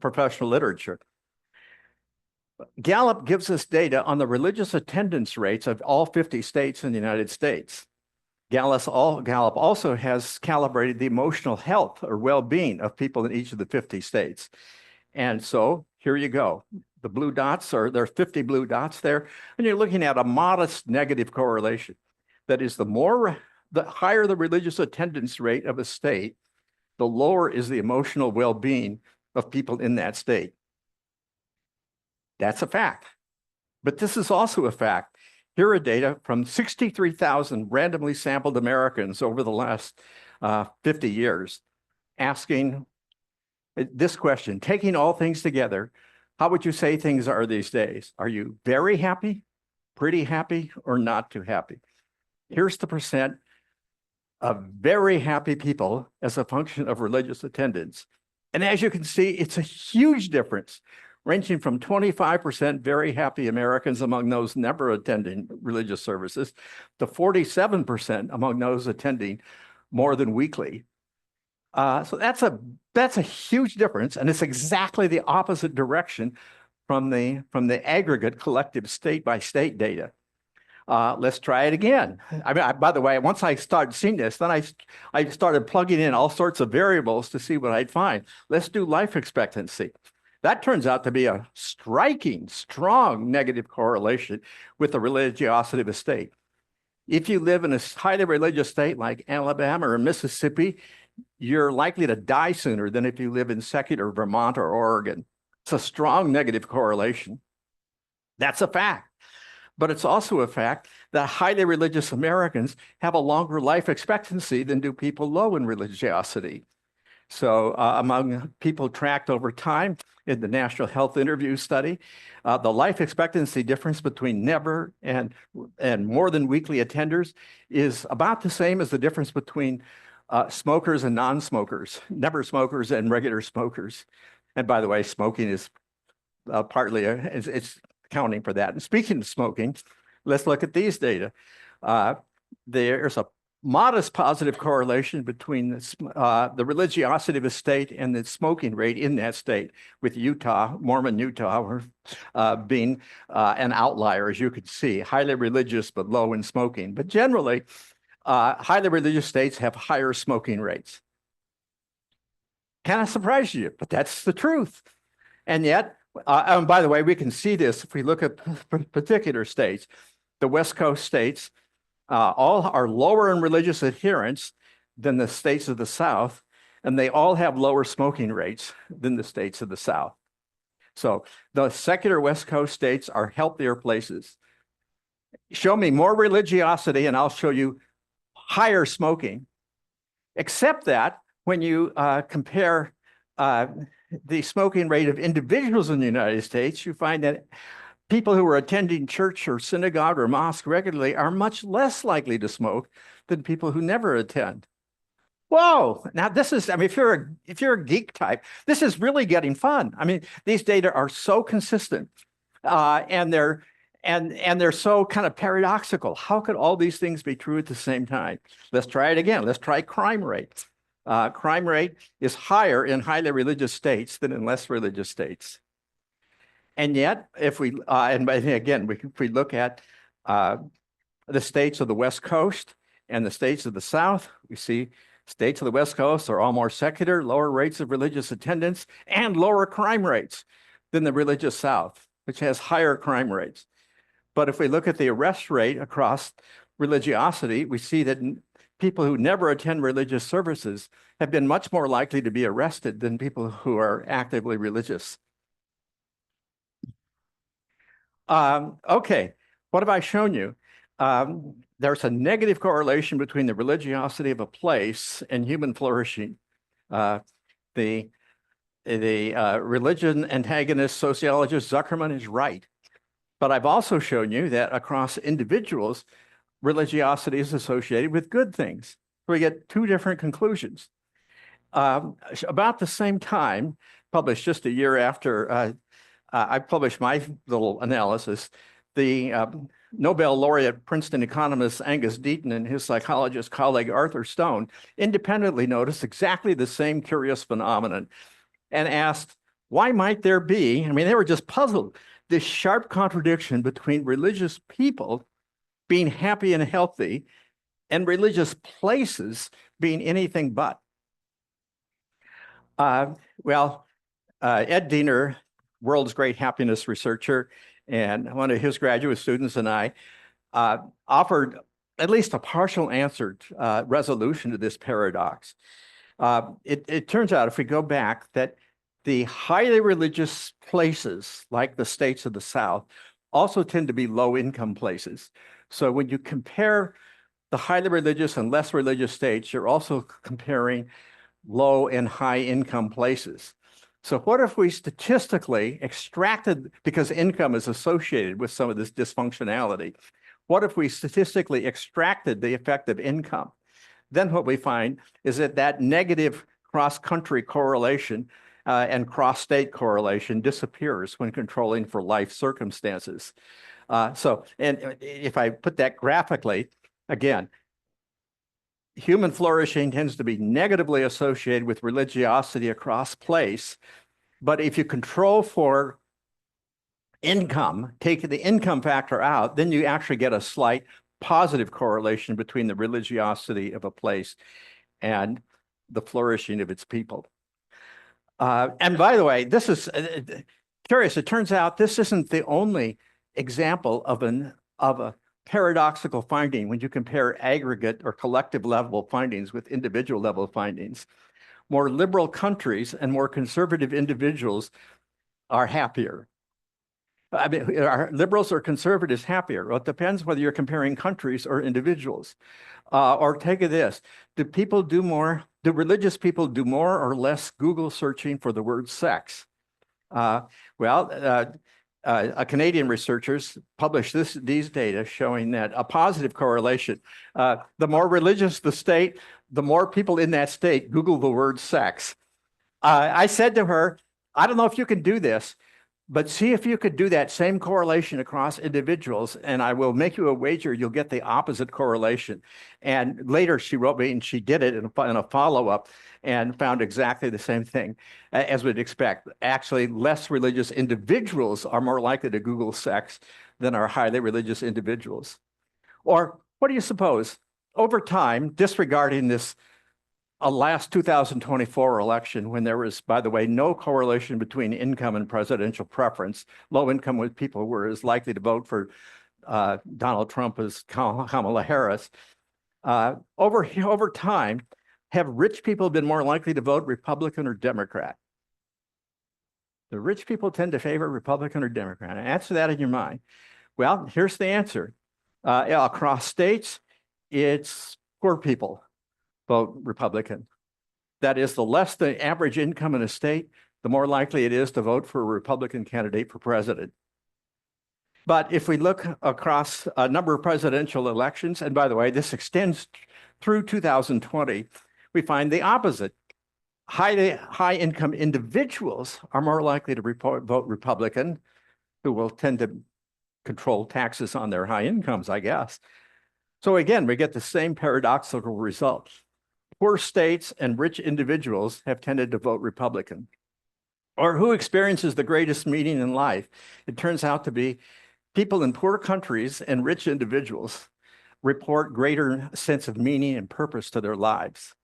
professional literature. Gallup gives us data on the religious attendance rates of all 50 states in the United States. Gallup also has calibrated the emotional health or well-being of people in each of the 50 states. And so here you go. The blue dots there are 50 blue dots there, and you're looking at a modest negative correlation. That is, the higher the religious attendance rate of a state, the lower is the emotional well-being of people in that state. That's a fact. But this is also a fact. Here are data from 63,000 randomly sampled Americans over the last 50 years, asking this question: taking all things together, how would you say things are these days? Are you very happy, pretty happy, or not too happy? Here's the percent of very happy people as a function of religious attendance. And as you can see, it's a huge difference, ranging from 25% very happy Americans among those never attending religious services to 47% among those attending more than weekly. So that's a huge difference, and it's exactly the opposite direction from the aggregate collective state by state data. Let's try it again. I mean, by the way, once I started seeing this, then I started plugging in all sorts of variables to see what I'd find. Let's do life expectancy. That turns out to be a striking, strong negative correlation with the religiosity of a state. If you live in a highly religious state like Alabama or Mississippi, you're likely to die sooner than if you live in secular Vermont or Oregon. It's a strong negative correlation. That's a fact. But it's also a fact that highly religious Americans have a longer life expectancy than do people low in religiosity. So among people tracked over time in the National Health Interview Study, the life expectancy difference between never and more than weekly attenders is about the same as the difference between smokers and non-smokers, never smokers and regular smokers. And by the way, smoking is partly, it's accounting for that. And speaking of smoking, let's look at these data. There's a modest positive correlation between the religiosity of a state and the smoking rate in that state, with Utah, Mormon Utah, being an outlier, as you could see, highly religious but low in smoking. But generally, highly religious states have higher smoking rates. Kind of surprised you, but that's the truth. And yet, and by the way, we can see this if we look at particular states. The West Coast states all are lower in religious adherence than the states of the South, and they all have lower smoking rates than the states of the South. So the secular West Coast states are healthier places. Show me more religiosity and I'll show you higher smoking, except that when you compare the smoking rate of individuals in the United States, you find that people who are attending church or synagogue or mosque regularly are much less likely to smoke than people who never attend. Whoa! Now this is, I mean, if you're a geek type, this is really getting fun. I mean, these data are so consistent, and And they're so kind of paradoxical. How could all these things be true at the same time? Let's try it again. Let's try crime rate. Crime rate is higher in highly religious states than in less religious states. And yet, if we, and again, if we look at the states of the West Coast and the states of the South, we see states of the West Coast are all more secular, lower rates of religious attendance, and lower crime rates than the religious South, which has higher crime rates. But if we look at the arrest rate across religiosity, we see that people who never attend religious services have been much more likely to be arrested than people who are actively religious. Okay, what have I shown you? There's a negative correlation between the religiosity of a place and human flourishing. The religion antagonist sociologist Zuckerman is right. But I've also shown you that across individuals, religiosity is associated with good things. We get two different conclusions. About the same time, published just a year after I published my little analysis, the Nobel laureate Princeton economist Angus Deaton and his psychologist colleague Arthur Stone independently noticed exactly the same curious phenomenon and asked, why might there be, I mean, they were just puzzled, this sharp contradiction between religious people being happy and healthy and religious places being anything but. Ed Diener, world's great happiness researcher, and one of his graduate students and I offered at least a partial answer, resolution to this paradox. It turns out, if we go back, that the highly religious places, like the states of the South, also tend to be low-income places. So when you compare the highly religious and less religious states, you're also comparing low and high-income places. So what if we statistically extracted, because income is associated with some of this dysfunctionality, what if we statistically extracted the effect of income? Then what we find is that negative cross-country correlation and cross-state correlation disappears when controlling for life circumstances. And if I put that graphically, again, human flourishing tends to be negatively associated with religiosity across place. But if you control for income, take the income factor out, then you actually get a slight positive correlation between the religiosity of a place and the flourishing of its people. And by the way, this is curious. It turns out this isn't the only example of a paradoxical finding when you compare aggregate or collective level findings with individual level findings. More liberal countries and more conservative individuals are happier. I mean, are liberals or conservatives happier? Well, it depends whether you're comparing countries or individuals. Or take this, do religious people do more or less Google searching for the word sex? Canadian researchers published these data showing that a positive correlation. The more religious the state, the more people in that state Google the word sex. I said to her, I don't know if you can do this, but see if you could do that same correlation across individuals, and I will make you a wager you'll get the opposite correlation. And later she wrote me, and she did it in a follow-up and found exactly the same thing as we'd expect. Actually, less religious individuals are more likely to Google sex than are highly religious individuals. Or what do you suppose? Over time, disregarding this last 2024 election, when there was, by the way, no correlation between income and presidential preference, low income people were as likely to vote for Donald Trump as Kamala Harris. Over time, have rich people been more likely to vote Republican or Democrat? The rich people tend to favor Republican or Democrat. Answer that in your mind. Well, here's the answer. Across states, it's poor people vote Republican. That is, the less the average income in a state, the more likely it is to vote for a Republican candidate for president. But if we look across a number of presidential elections, and by the way, this extends through 2020, we find the opposite. High income individuals are more likely to vote Republican, who will tend to control taxes on their high incomes, I guess. So again, we get the same paradoxical result. Poor states and rich individuals have tended to vote Republican. Or who experiences the greatest meaning in life? It turns out to be people in poor countries and rich individuals report greater sense of meaning and purpose to their lives.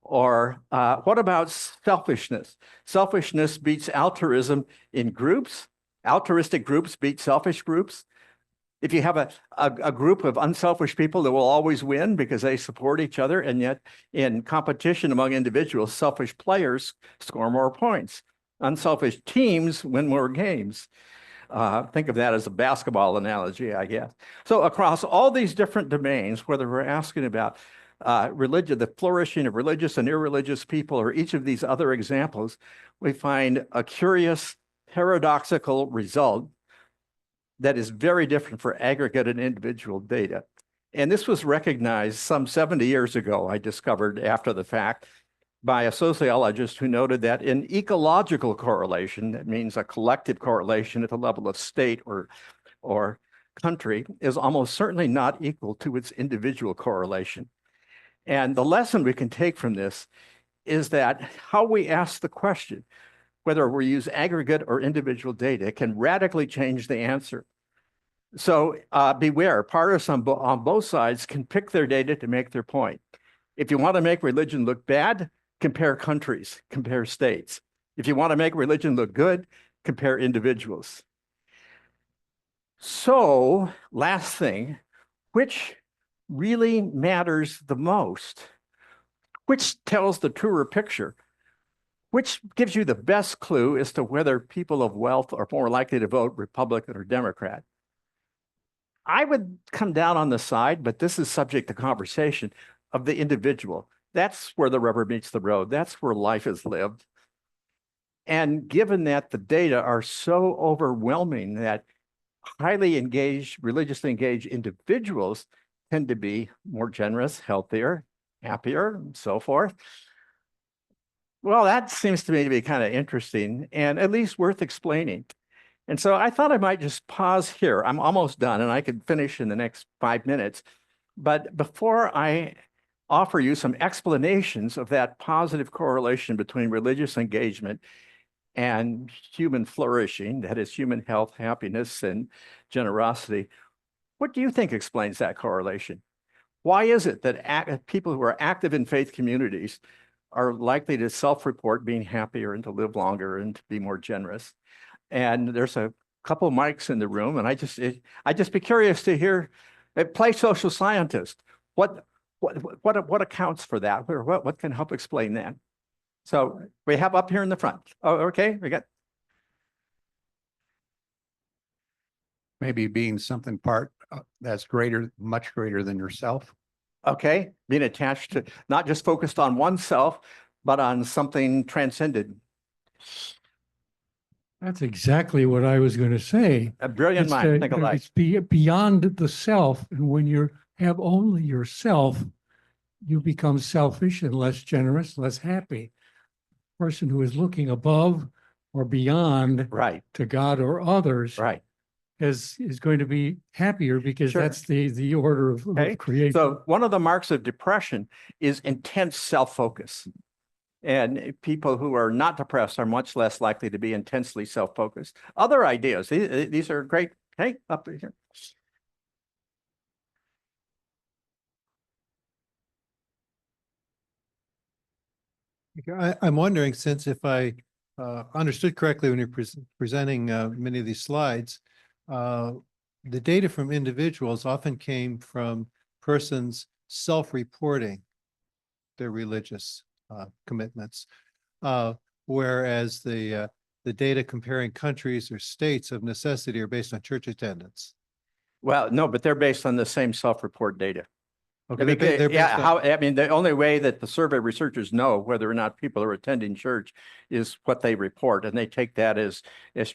Or what about selfishness? Selfishness beats altruism in groups. Altruistic groups beat selfish groups. If you have a group of unselfish people that will always win because they support each other, and yet in competition among individuals, selfish players score more points. Unselfish teams win more games. Think of that as a basketball analogy, I guess. So across all these different domains, whether we're asking about religion, the flourishing of religious and irreligious people, or each of these other examples, we find a curious paradoxical result that is very different for aggregate and individual data. And this was recognized some 70 years ago, I discovered after the fact, by a sociologist who noted that in ecological correlation, that means a collective correlation at the level of state or country, is almost certainly not equal to its individual correlation. And the lesson we can take from this is that how we ask the question, whether we use aggregate or individual data, can radically change the answer. So beware, partists on both sides can pick their data to make their point. If you want to make religion look bad, compare countries, compare states. If you want to make religion look good, compare individuals. So, last thing, which really matters the most? Which tells the truer picture? Which gives you the best clue as to whether people of wealth are more likely to vote Republican or Democrat? I would come down on the side, but this is subject to conversation, of the individual. That's where the rubber meets the road. That's where life is lived. And given that the data are so overwhelming that highly engaged, religiously engaged individuals tend to be more generous, healthier, happier, and so forth. Well, that seems to me to be kind of interesting and at least worth explaining. And so I thought I might just pause here. I'm almost done and I could finish in the next 5 minutes. But before I offer you some explanations of that positive correlation between religious engagement and human flourishing, that is human health, happiness, and generosity, what do you think explains that correlation? Why is it that people who are active in faith communities are likely to self-report being happier and to live longer and to be more generous? And there's a couple of mics in the room, and I'd just be curious to hear, play social scientist. What accounts for that? What can help explain that? So we have up here in the front. Oh, okay, we got. Maybe being something part that's greater, much greater than yourself. Okay, being attached to, not just focused on oneself, but on something transcended. That's exactly what I was going to say. A brilliant mind, think alike. It's beyond the self. And when you have only yourself, you become selfish and less generous, less happy. A person who is looking above or beyond Right, to God or others right. is going to be happier because Sure. that's the order of creation. So one of the marks of depression is intense self-focus. And people who are not depressed are much less likely to be intensely self-focused. Other ideas, these are great. Hey, up here. I'm wondering, since if I understood correctly when you're presenting many of these slides, the data from individuals often came from persons self-reporting their religious commitments, whereas the data comparing countries or states of necessity are based on church attendance. Well, no, but they're based on the same self-report data. Okay, I mean, they're based on- I mean, the only way that the survey researchers know whether or not people are attending church is what they report, and they take that as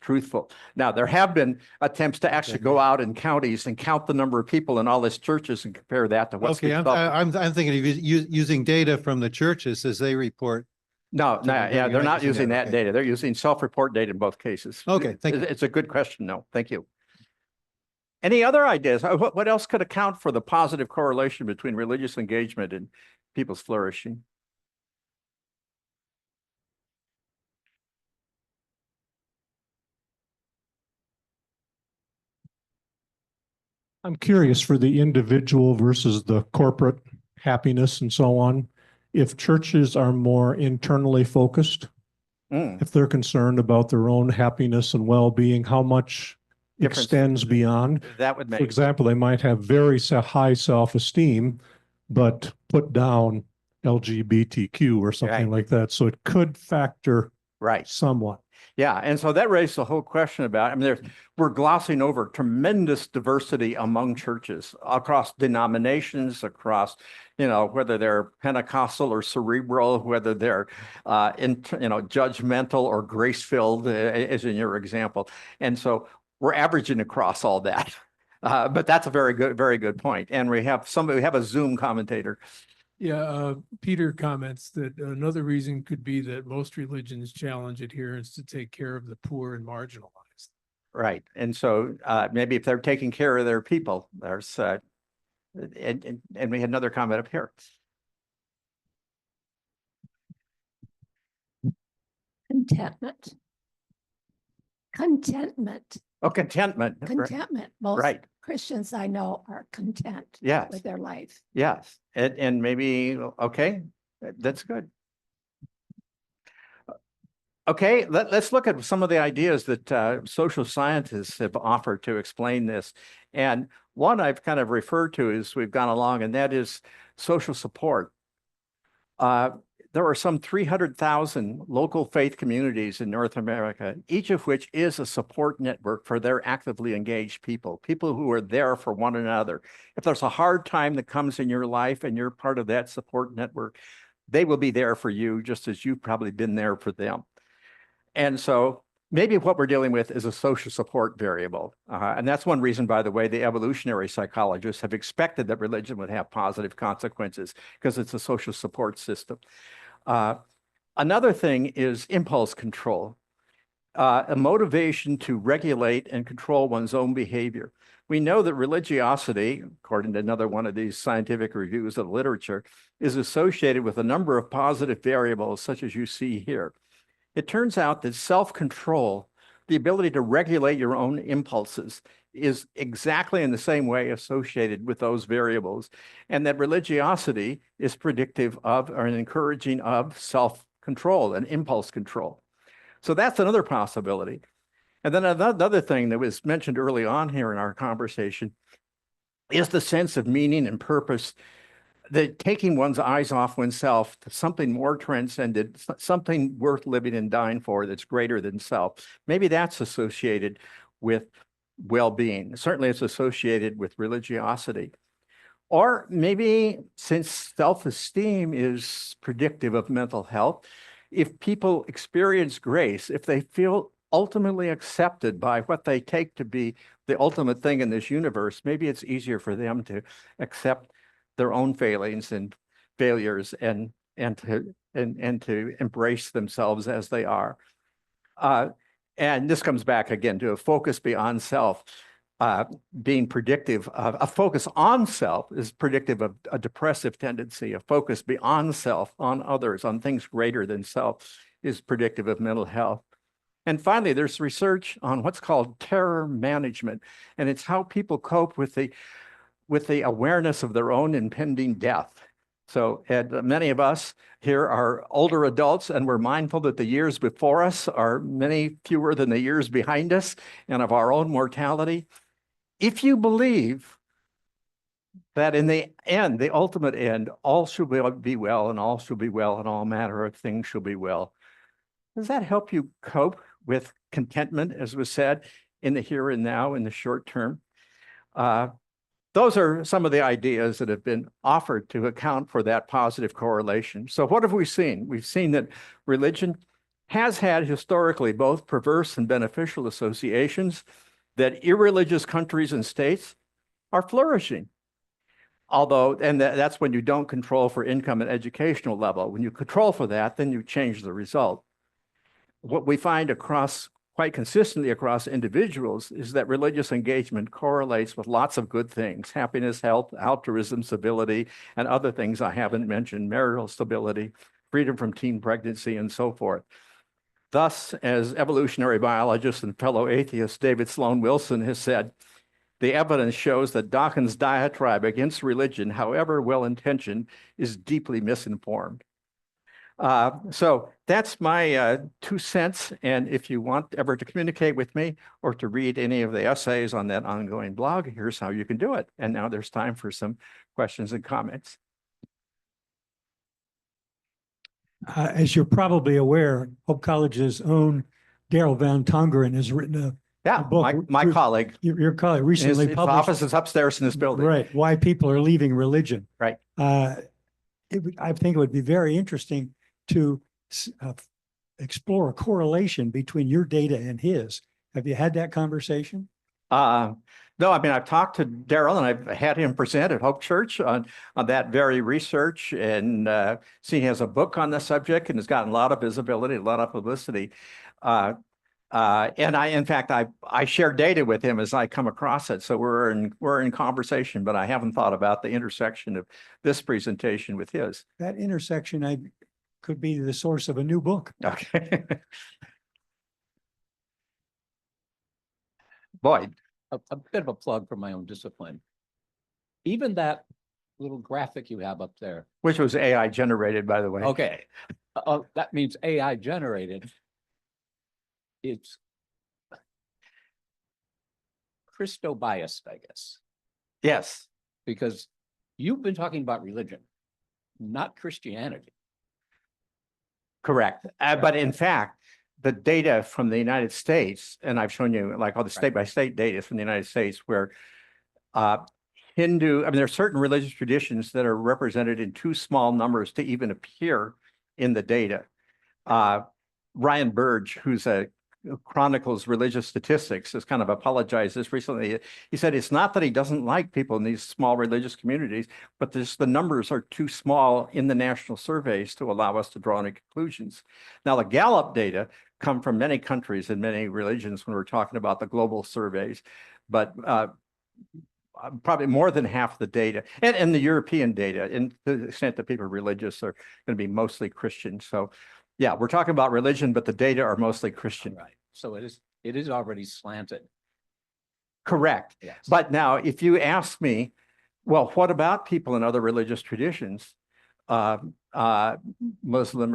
truthful. Now, there have been attempts to actually go out in counties and count the number of people in all these churches and compare that to what's Okay, I'm thinking of using data from the churches as they report. No, yeah, they're not using that okay. data. They're using self-report data in both cases. Okay, thank you. It's a good question, no, thank you. Any other ideas? What else could account for the positive correlation between religious engagement and people's flourishing? I'm curious for the individual versus the corporate happiness and so on. If churches are more internally focused, Mm, if they're concerned about their own happiness and well-being, how much Difference. extends beyond. that would For make, example, they might have very high self-esteem, but put down LGBTQ or something Right. like that. So it could factor right. somewhat. Yeah, and so that raised the whole question about, I mean, we're glossing over tremendous diversity among churches across denominations, across, whether they're Pentecostal or cerebral, whether they're, judgmental or grace-filled, as in your example. And so we're averaging across all that. But that's a very good point. And we have a Zoom commentator. Yeah, Peter comments that another reason could be that most religions challenge adherents to take care of the poor and marginalized. Right. And so maybe if they're taking care of their people, there's and we had another comment up here. Contentment. Contentment. Oh, contentment. Contentment. Most Right. Christians I know are content Yes. with their life. Yes. And maybe, okay, that's good. Okay, let's look at some of the ideas that social scientists have offered to explain this. And one I've kind of referred to as we've gone along, and that is social support. There are some 300,000 local faith communities in North America, each of which is a support network for their actively engaged people who are there for one another. If there's a hard time that comes in your life and you're part of that support network, they will be there for you just as you've probably been there for them. And so maybe what we're dealing with is a social support variable. And that's one reason, by the way, the evolutionary psychologists have expected that religion would have positive consequences because it's a social support system. Another thing is impulse control, a motivation to regulate and control one's own behavior. We know that religiosity, according to another one of these scientific reviews of literature, is associated with a number of positive variables, such as you see here. It turns out that self-control, the ability to regulate your own impulses, is exactly in the same way associated with those variables, and that religiosity is predictive of or encouraging of self-control and impulse control. So that's another possibility. And then another thing that was mentioned early on here in our conversation is the sense of meaning and purpose, that taking one's eyes off oneself to something more transcendent, something worth living and dying for that's greater than self. Maybe that's associated with well-being. Certainly it's associated with religiosity. Or maybe since self-esteem is predictive of mental health, if people experience grace, if they feel ultimately accepted by what they take to be the ultimate thing in this universe, maybe it's easier for them to accept their own failings and failures and to embrace themselves as they are. And this comes back again to a focus beyond self, being predictive of a focus on self is predictive of a depressive tendency. A focus beyond self, on others, on things greater than self is predictive of mental health. And finally, there's research on what's called terror management, and it's how people cope with the awareness of their own impending death. So many of us here are older adults, and we're mindful that the years before us are many fewer than the years behind us, and of our own mortality. If you believe that in the end, the ultimate end, all shall be well, and all shall be well, and all manner of things shall be well, does that help you cope with contentment, as was said, in the here and now, in the short term? Those are some of the ideas that have been offered to account for that positive correlation. So what have we seen? We've seen that religion has had historically both perverse and beneficial associations, that irreligious countries and states are flourishing. Although, and that's when you don't control for income and educational level. When you control for that, then you change the result. What we find across quite consistently across individuals is that religious engagement correlates with lots of good things: happiness, health, altruism, civility, and other things I haven't mentioned, marital stability, freedom from teen pregnancy, and so forth. Thus, as evolutionary biologist and fellow atheist David Sloan Wilson has said, the evidence shows that Dawkins' diatribe against religion, however well-intentioned, is deeply misinformed. So that's my 2 cents. And if you want ever to communicate with me or to read any of the essays on that ongoing blog, here's how you can do it. And now there's time for some questions and comments. As you're probably aware, Hope College's own Daryl Van Tongeren has written a Yeah, book. my colleague, Your colleague recently his published. office is upstairs in this building. Right, why people are leaving religion. Right. I think it would be very interesting to explore a correlation between your data and his. Have you had that conversation? No, I mean, I've talked to Daryl and I've had him present at Hope Church on that very research, and see, he has a book on the subject and has gotten a lot of visibility, a lot of publicity. And in fact, I share data with him as I come across it. So we're in conversation, but I haven't thought about the intersection of this presentation with his. That intersection could be the source of a new book. Okay. Boyd. A bit of a plug for my own discipline. Even that little graphic you have up there. Which was AI generated, by the way. Okay, that means AI generated. It's Christo biased, I guess, Yes. because you've been talking about religion, not Christianity. Correct. But in fact, the data from the United States, and I've shown you like all the state-by-state data from the United States where Hindu, I mean, there are certain religious traditions that are represented in too small numbers to even appear in the data. Ryan Burge, who's chronicles religious statistics, has kind of apologized this recently. He said it's not that he doesn't like people in these small religious communities, but the numbers are too small in the national surveys to allow us to draw any conclusions. Now, the Gallup data come from many countries and many religions when we're talking about the global surveys, but probably more than half the data, and the European data, and to the extent that people are religious, are going to be mostly Christian. So yeah, we're talking about religion, but the data are mostly Christian. Right. So it is already slanted. Correct. Yes. But now, if you ask me, well, what about people in other religious traditions, Muslim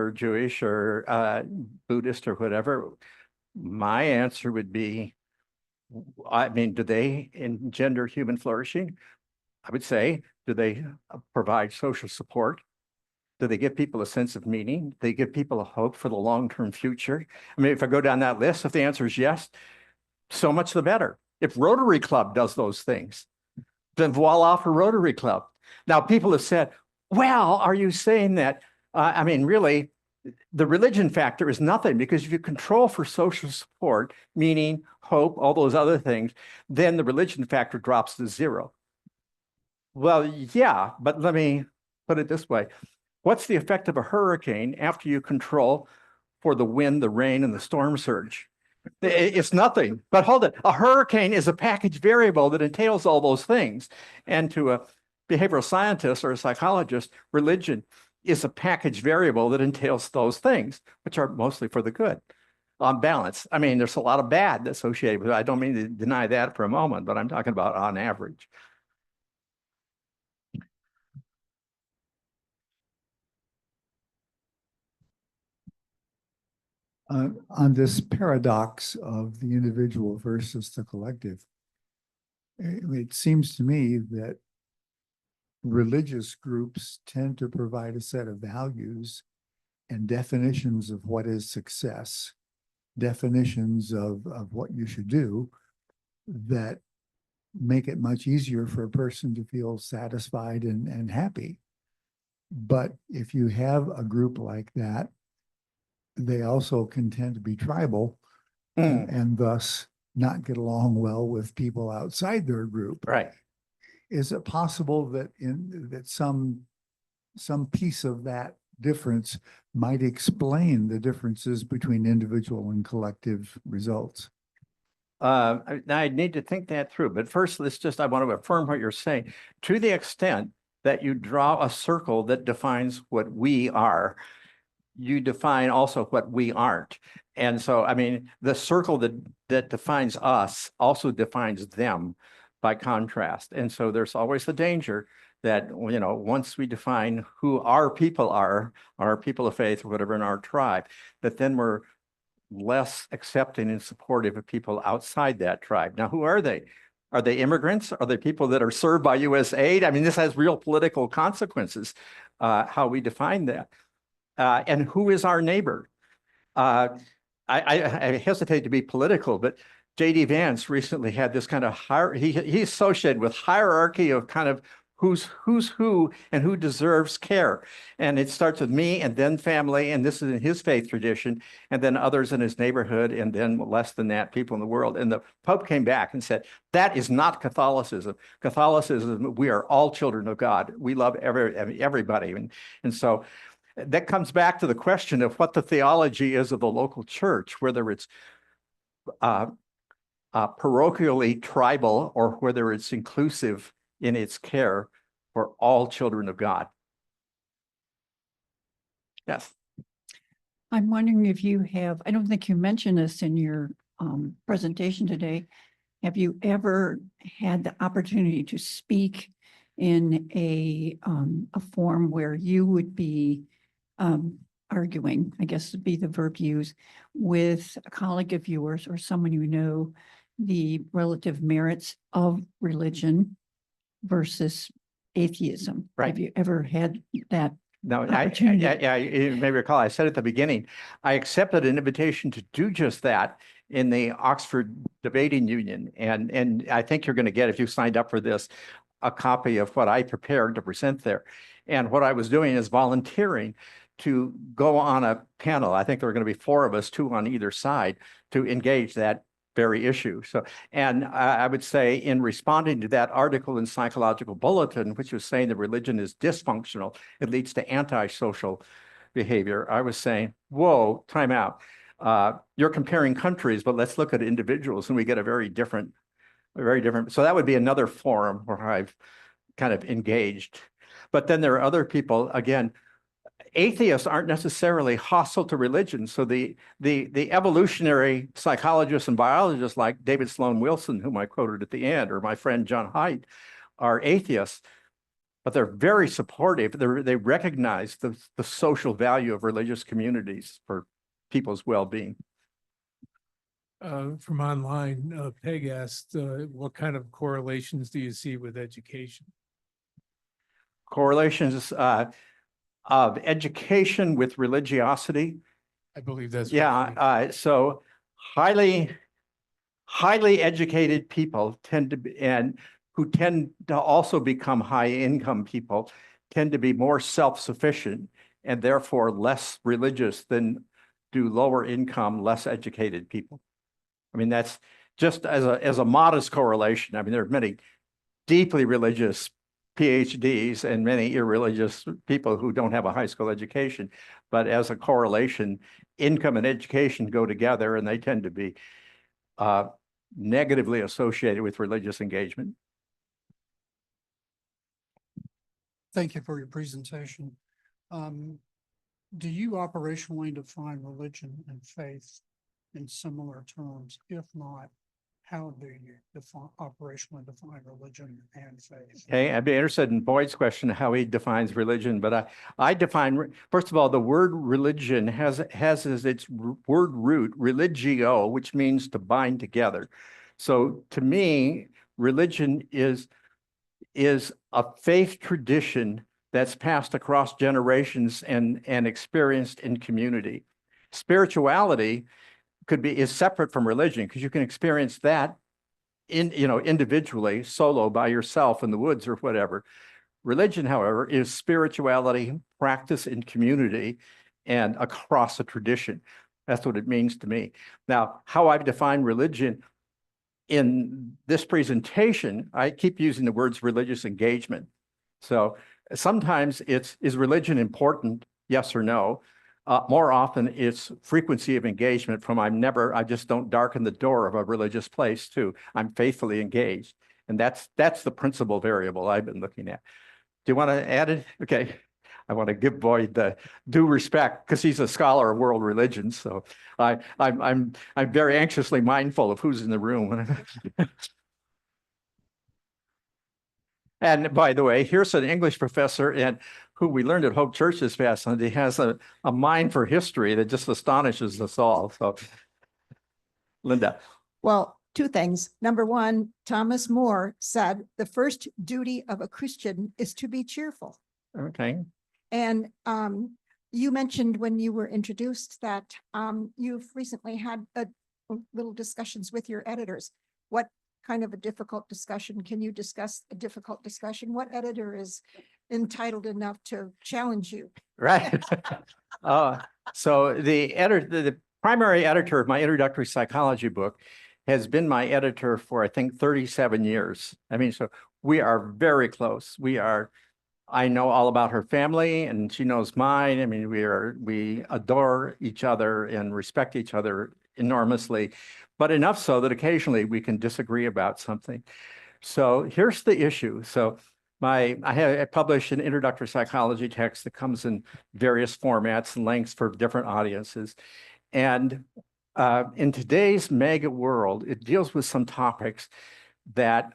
or Jewish or Buddhist or whatever? My answer would be, I mean, do they engender human flourishing? I would say, do they provide social support? Do they give people a sense of meaning? Do they give people a hope for the long-term future? I mean, if I go down that list, if the answer is yes, so much the better. If Rotary Club does those things, then voila for Rotary Club. Now, people have said, well, are you saying that? I mean, really, the religion factor is nothing, because if you control for social support, meaning, hope, all those other things, then the religion factor drops to zero. Well, yeah, but let me put it this way. What's the effect of a hurricane after you control for the wind, the rain, and the storm surge? It's nothing. But hold it. A hurricane is a package variable that entails all those things. And to a behavioral scientist or a psychologist, religion is a package variable that entails those things, which are mostly for the good. On balance. I mean, there's a lot of bad associated with it. I don't mean to deny that for a moment, but I'm talking about on average. On this paradox of the individual versus the collective, it seems to me that religious groups tend to provide a set of values and definitions of what is success, definitions of what you should do, that make it much easier for a person to feel satisfied and happy. But if you have a group like that, they also can tend to be tribal and thus not get along well with people outside their group. Right. Is it possible that some piece of that difference might explain the differences between individual and collective results. I need to think that through, but first, I want to affirm what you're saying. To the extent that you draw a circle that defines what we are, you define also what we aren't. And so, I mean, the circle that defines us also defines them by contrast. And so there's always the danger that, you know, once we define who our people are, our people of faith or whatever in our tribe, that then we're less accepting and supportive of people outside that tribe. Now, who are they? Are they immigrants? Are they people that are served by U.S. aid? I mean, this has real political consequences, how we define that. And who is our neighbor? I hesitate to be political, but J.D. Vance recently had this kind of he's associated with hierarchy of kind of who's who and who deserves care. And it starts with me and then family, and this is in his faith tradition, and then others in his neighborhood, and then less than that, people in the world. And the Pope came back and said, that is not Catholicism. Catholicism, we are all children of God. We love everybody. And so that comes back to the question of what the theology is of the local church, whether it's parochially tribal or whether it's inclusive in its care for all children of God. Yes. I'm wondering if you have, I don't think you mentioned this in your presentation today. Have you ever had the opportunity to speak in a forum where you would be arguing, I guess would be the verb used, with a colleague of yours or someone you know, the relative merits of religion versus atheism? Right. Have you ever had that? No, opportunity? you may recall, I said at the beginning, I accepted an invitation to do just that in the Oxford Debating Union. And I think you're going to get, if you signed up for this, a copy of what I prepared to present there. And what I was doing is volunteering to go on a panel. I think there were going to be 4 of us, 2 on either side, to engage that very issue. So, and I would say in responding to that article in Psychological Bulletin, which was saying that religion is dysfunctional, it leads to antisocial behavior, I was saying, whoa, time out. You're comparing countries, but let's look at individuals, and we get a very different. So that would be another forum where I've kind of engaged. But then there are other people, again, atheists aren't necessarily hostile to religion. So the evolutionary psychologists and biologists like David Sloan Wilson, whom I quoted at the end, or my friend John Haidt, are atheists, but they're very supportive. They recognize the social value of religious communities for people's well-being. From online, Peg asked, what kind of correlations do you see with education? Correlations of education with religiosity. I believe that's. So highly educated people tend to be, and who tend to also become high income people, tend to be more self-sufficient and therefore less religious than do lower income, less educated people. I mean, that's just as a modest correlation. I mean, there are many deeply religious PhDs and many irreligious people who don't have a high school education, but as a correlation, income and education go together, and they tend to be negatively associated with religious engagement. Thank you for your presentation. Do you operationally define religion and faith in similar terms? If not, how do you operationally define religion and faith? Okay, I'd be interested in Boyd's question, how he defines religion, but I define, first of all, the word religion has as its word root, religio, which means to bind together. So to me, religion is a faith tradition that's passed across generations and experienced in community. Spirituality is separate from religion, because you can experience that individually, solo, by yourself in the woods or whatever. Religion, however, is spirituality practice in community and across a tradition. That's what it means to me. Now, how I've defined religion in this presentation, I keep using the words religious engagement. So sometimes is religion important yes or no. More often it's frequency of engagement from I just don't darken the door of a religious place to I'm faithfully engaged. And that's the principal variable I've been looking at. Do you want to add it? Okay. I want to give Boyd the due respect because he's a scholar of world religions. So I'm very anxiously mindful of who's in the room. And by the way, here's an English professor and who we learned at Hope Church this past Sunday has a mind for history that just astonishes us all. So, Linda. Well, two things. Number one, Thomas More said the first duty of a Christian is to be cheerful. Okay. And you mentioned when you were introduced that you've recently had little discussions with your editors. What kind of a difficult discussion? Can you discuss a difficult discussion? What editor is entitled enough to challenge you? Right. So the primary editor of my introductory psychology book has been my editor for, I think, 37 years. I mean, so we are very close. I know all about her family and she knows mine. I mean, we adore each other and respect each other enormously, but enough so that occasionally we can disagree about something. So here's the issue. So I published an introductory psychology text that comes in various formats and lengths for different audiences. And in today's mega world, it deals with some topics that,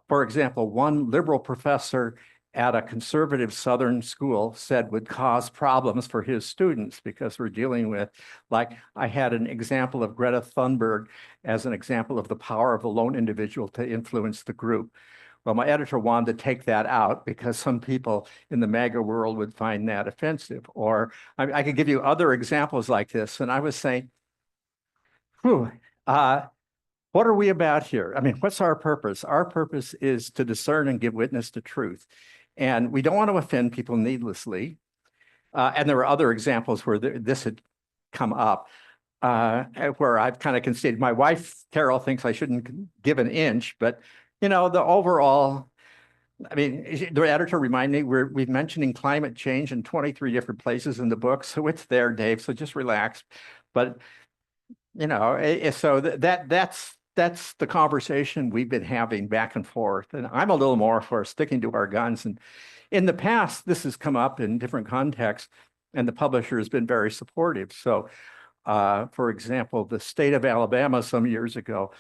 for example, one liberal professor at a conservative Southern school said would cause problems for his students because we're dealing with, like, I had an example of Greta Thunberg as an example of the power of the lone individual to influence the group. Well, my editor wanted to take that out because some people in the MAGA world would find that offensive. Or I could give you other examples like this. And I was saying, what are we about here? I mean, what's our purpose? Our purpose is to discern and give witness to truth. And we don't want to offend people needlessly. And there were other examples where this had come up, where I've kind of conceded. My wife, Carol, thinks I shouldn't give an inch, but the overall, I mean, the editor reminded me we're mentioning climate change in 23 different places in the book. So it's there, Dave. So just relax. But, so that's the conversation we've been having back and forth. And I'm a little more for sticking to our guns. And in the past, this has come up in different contexts, and the publisher has been very supportive. So, for example, the state of Alabama some years ago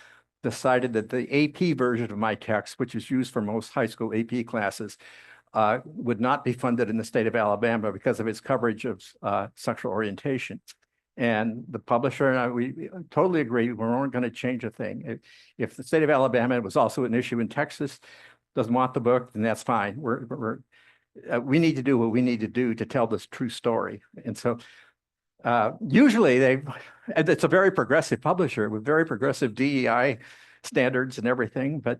decided that the AP version of my text, which is used for most high school AP classes, would not be funded in the state of Alabama because of its coverage of sexual orientation. And the publisher and I, we totally agree. We weren't going to change a thing. If the state of Alabama was also an issue in Texas, doesn't want the book, then that's fine. We need to do what we need to do to tell this true story. And so usually it's a very progressive publisher with very progressive DEI standards and everything, but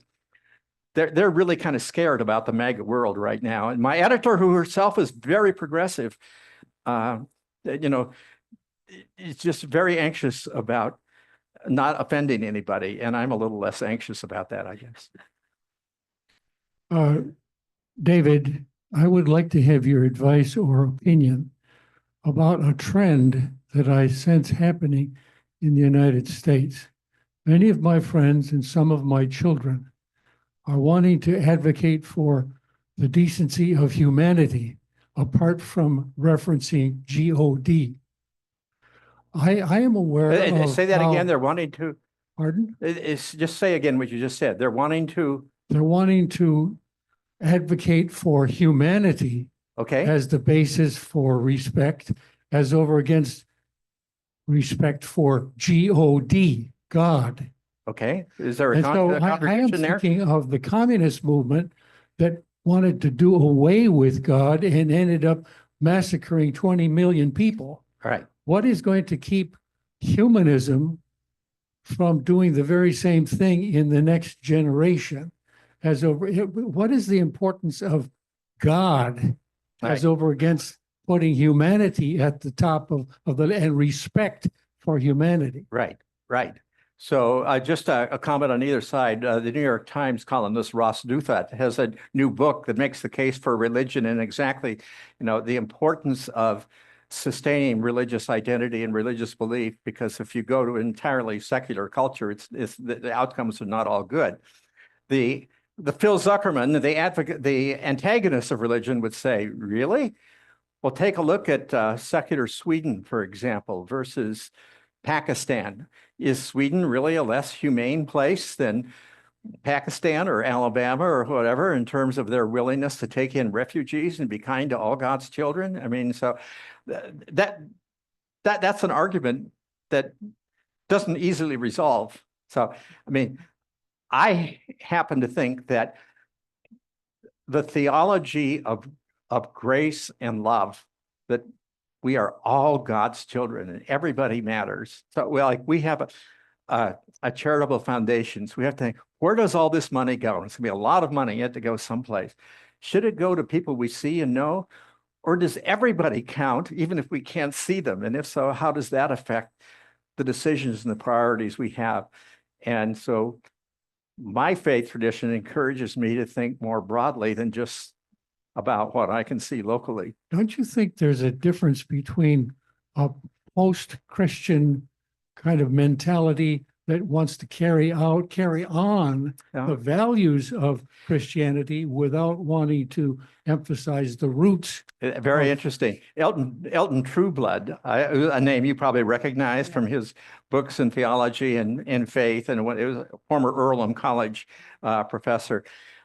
they're really kind of scared about the MAGA world right now. And my editor, who herself is very progressive, is just very anxious about not offending anybody. And I'm a little less anxious about that, I guess. David, I would like to have your advice or opinion about a trend that I sense happening in the United States. Many of my friends and some of my children are wanting to advocate for the decency of humanity apart from referencing God. I am aware of say that again. They're wanting to. Pardon? It's just say again what you just said. They're wanting to advocate for humanity as the basis for respect, as over against respect for God. Okay. Is there a And so I am contradiction there? thinking of the communist movement that wanted to do away with God and ended up massacring 20 million people. All right. What is going to keep humanism from doing the very same thing in the next generation? What is the importance of God as over against putting humanity at the top of and respect for humanity? Right. So just a comment on either side. The New York Times columnist Ross Douthat has a new book that makes the case for religion and exactly, the importance of sustaining religious identity and religious belief, because if you go to an entirely secular culture, it's the outcomes are not all good. The Phil Zuckerman, the antagonist of religion, would say, really? Well, take a look at secular Sweden, for example, versus Pakistan. Is Sweden really a less humane place than Pakistan or Alabama or whatever in terms of their willingness to take in refugees and be kind to all God's children? I mean, so that's an argument that doesn't easily resolve. So, I mean, I happen to think that the theology of grace and love, that we are all God's children and everybody matters. So, well, like we have a charitable foundation. So we have to think, where does all this money go? It's gonna be a lot of money yet to go someplace. Should it go to people we see and know? Or does everybody count, even if we can't see them? And if so, how does that affect the decisions and the priorities we have? And so my faith tradition encourages me to think more broadly than just about what I can see locally. Don't you think there's a difference between a post-Christian kind of mentality that wants to carry on Yeah. the values of Christianity without wanting to emphasize the roots? Very of- interesting. Elton Trueblood, a name you probably recognize from his books in theology and faith, and it was a former Earlham College professor,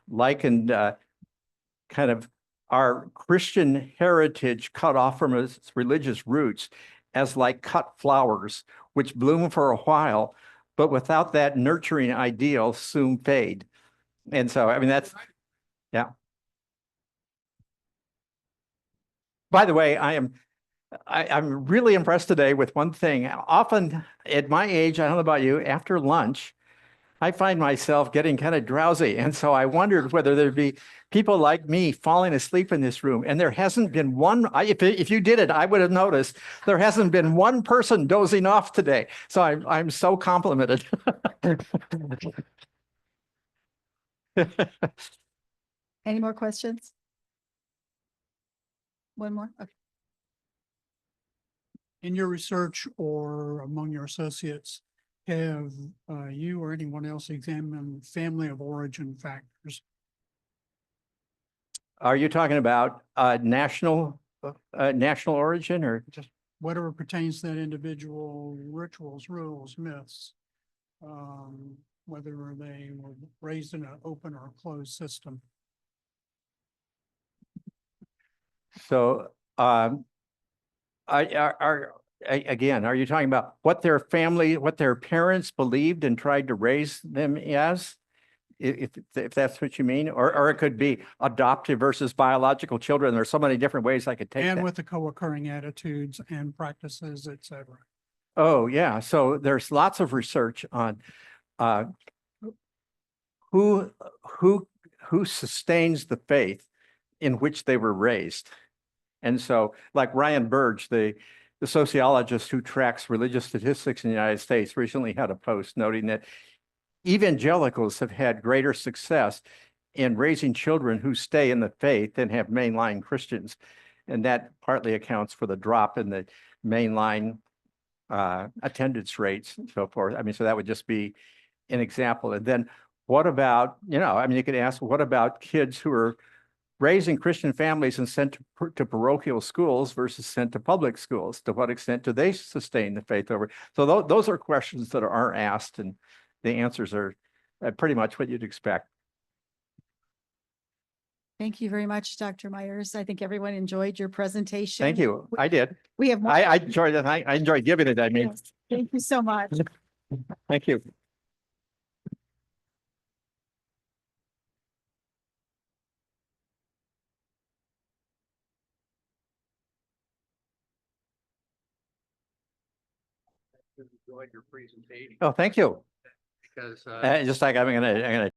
likened kind of our Christian heritage cut off from its religious roots as like cut flowers, which bloom for a while, but without that nurturing ideal soon fade. And so, I mean, yeah. By the way, I'm really impressed today with one thing. Often at my age, I don't know about you, after lunch, I find myself getting kind of drowsy. And so I wondered whether there'd be people like me falling asleep in this room. And there hasn't been one, if you did it, I would have noticed there hasn't been one person dozing off today. So I'm so complimented. Any more questions? One more? Okay. In your research or among your associates, have you or anyone else examined family of origin factors? Are you talking about national origin or just? Whatever pertains to that individual, rituals, rules, myths, whether they were raised in an open or a closed system. So again, are you talking about what their parents believed and tried to raise them as? If that's what you mean, or it could be adoptive versus biological children. There's so many different ways I could take And that. with the co-occurring attitudes and practices, et cetera. Oh, yeah. So there's lots of research on who sustains the faith in which they were raised. And so like Ryan Burge, the sociologist who tracks religious statistics in the United States, recently had a post noting that evangelicals have had greater success in raising children who stay in the faith than have mainline Christians. And that partly accounts for the drop in the mainline attendance rates and so forth. I mean, so that would just be an example. And then what about, I mean, you could ask, what about kids who are raised in Christian families and sent to parochial schools versus sent to public schools? To what extent do they sustain the faith over? So those are questions that are asked, and the answers are pretty much what you'd expect. Thank you very much, Dr. Myers. I think everyone enjoyed your presentation. Thank you. I did. We have more. I enjoyed it. I enjoyed giving it. I mean, Yes. Thank you so much. thank you. Enjoyed your presentation Oh, thank you. because Just like I'm gonna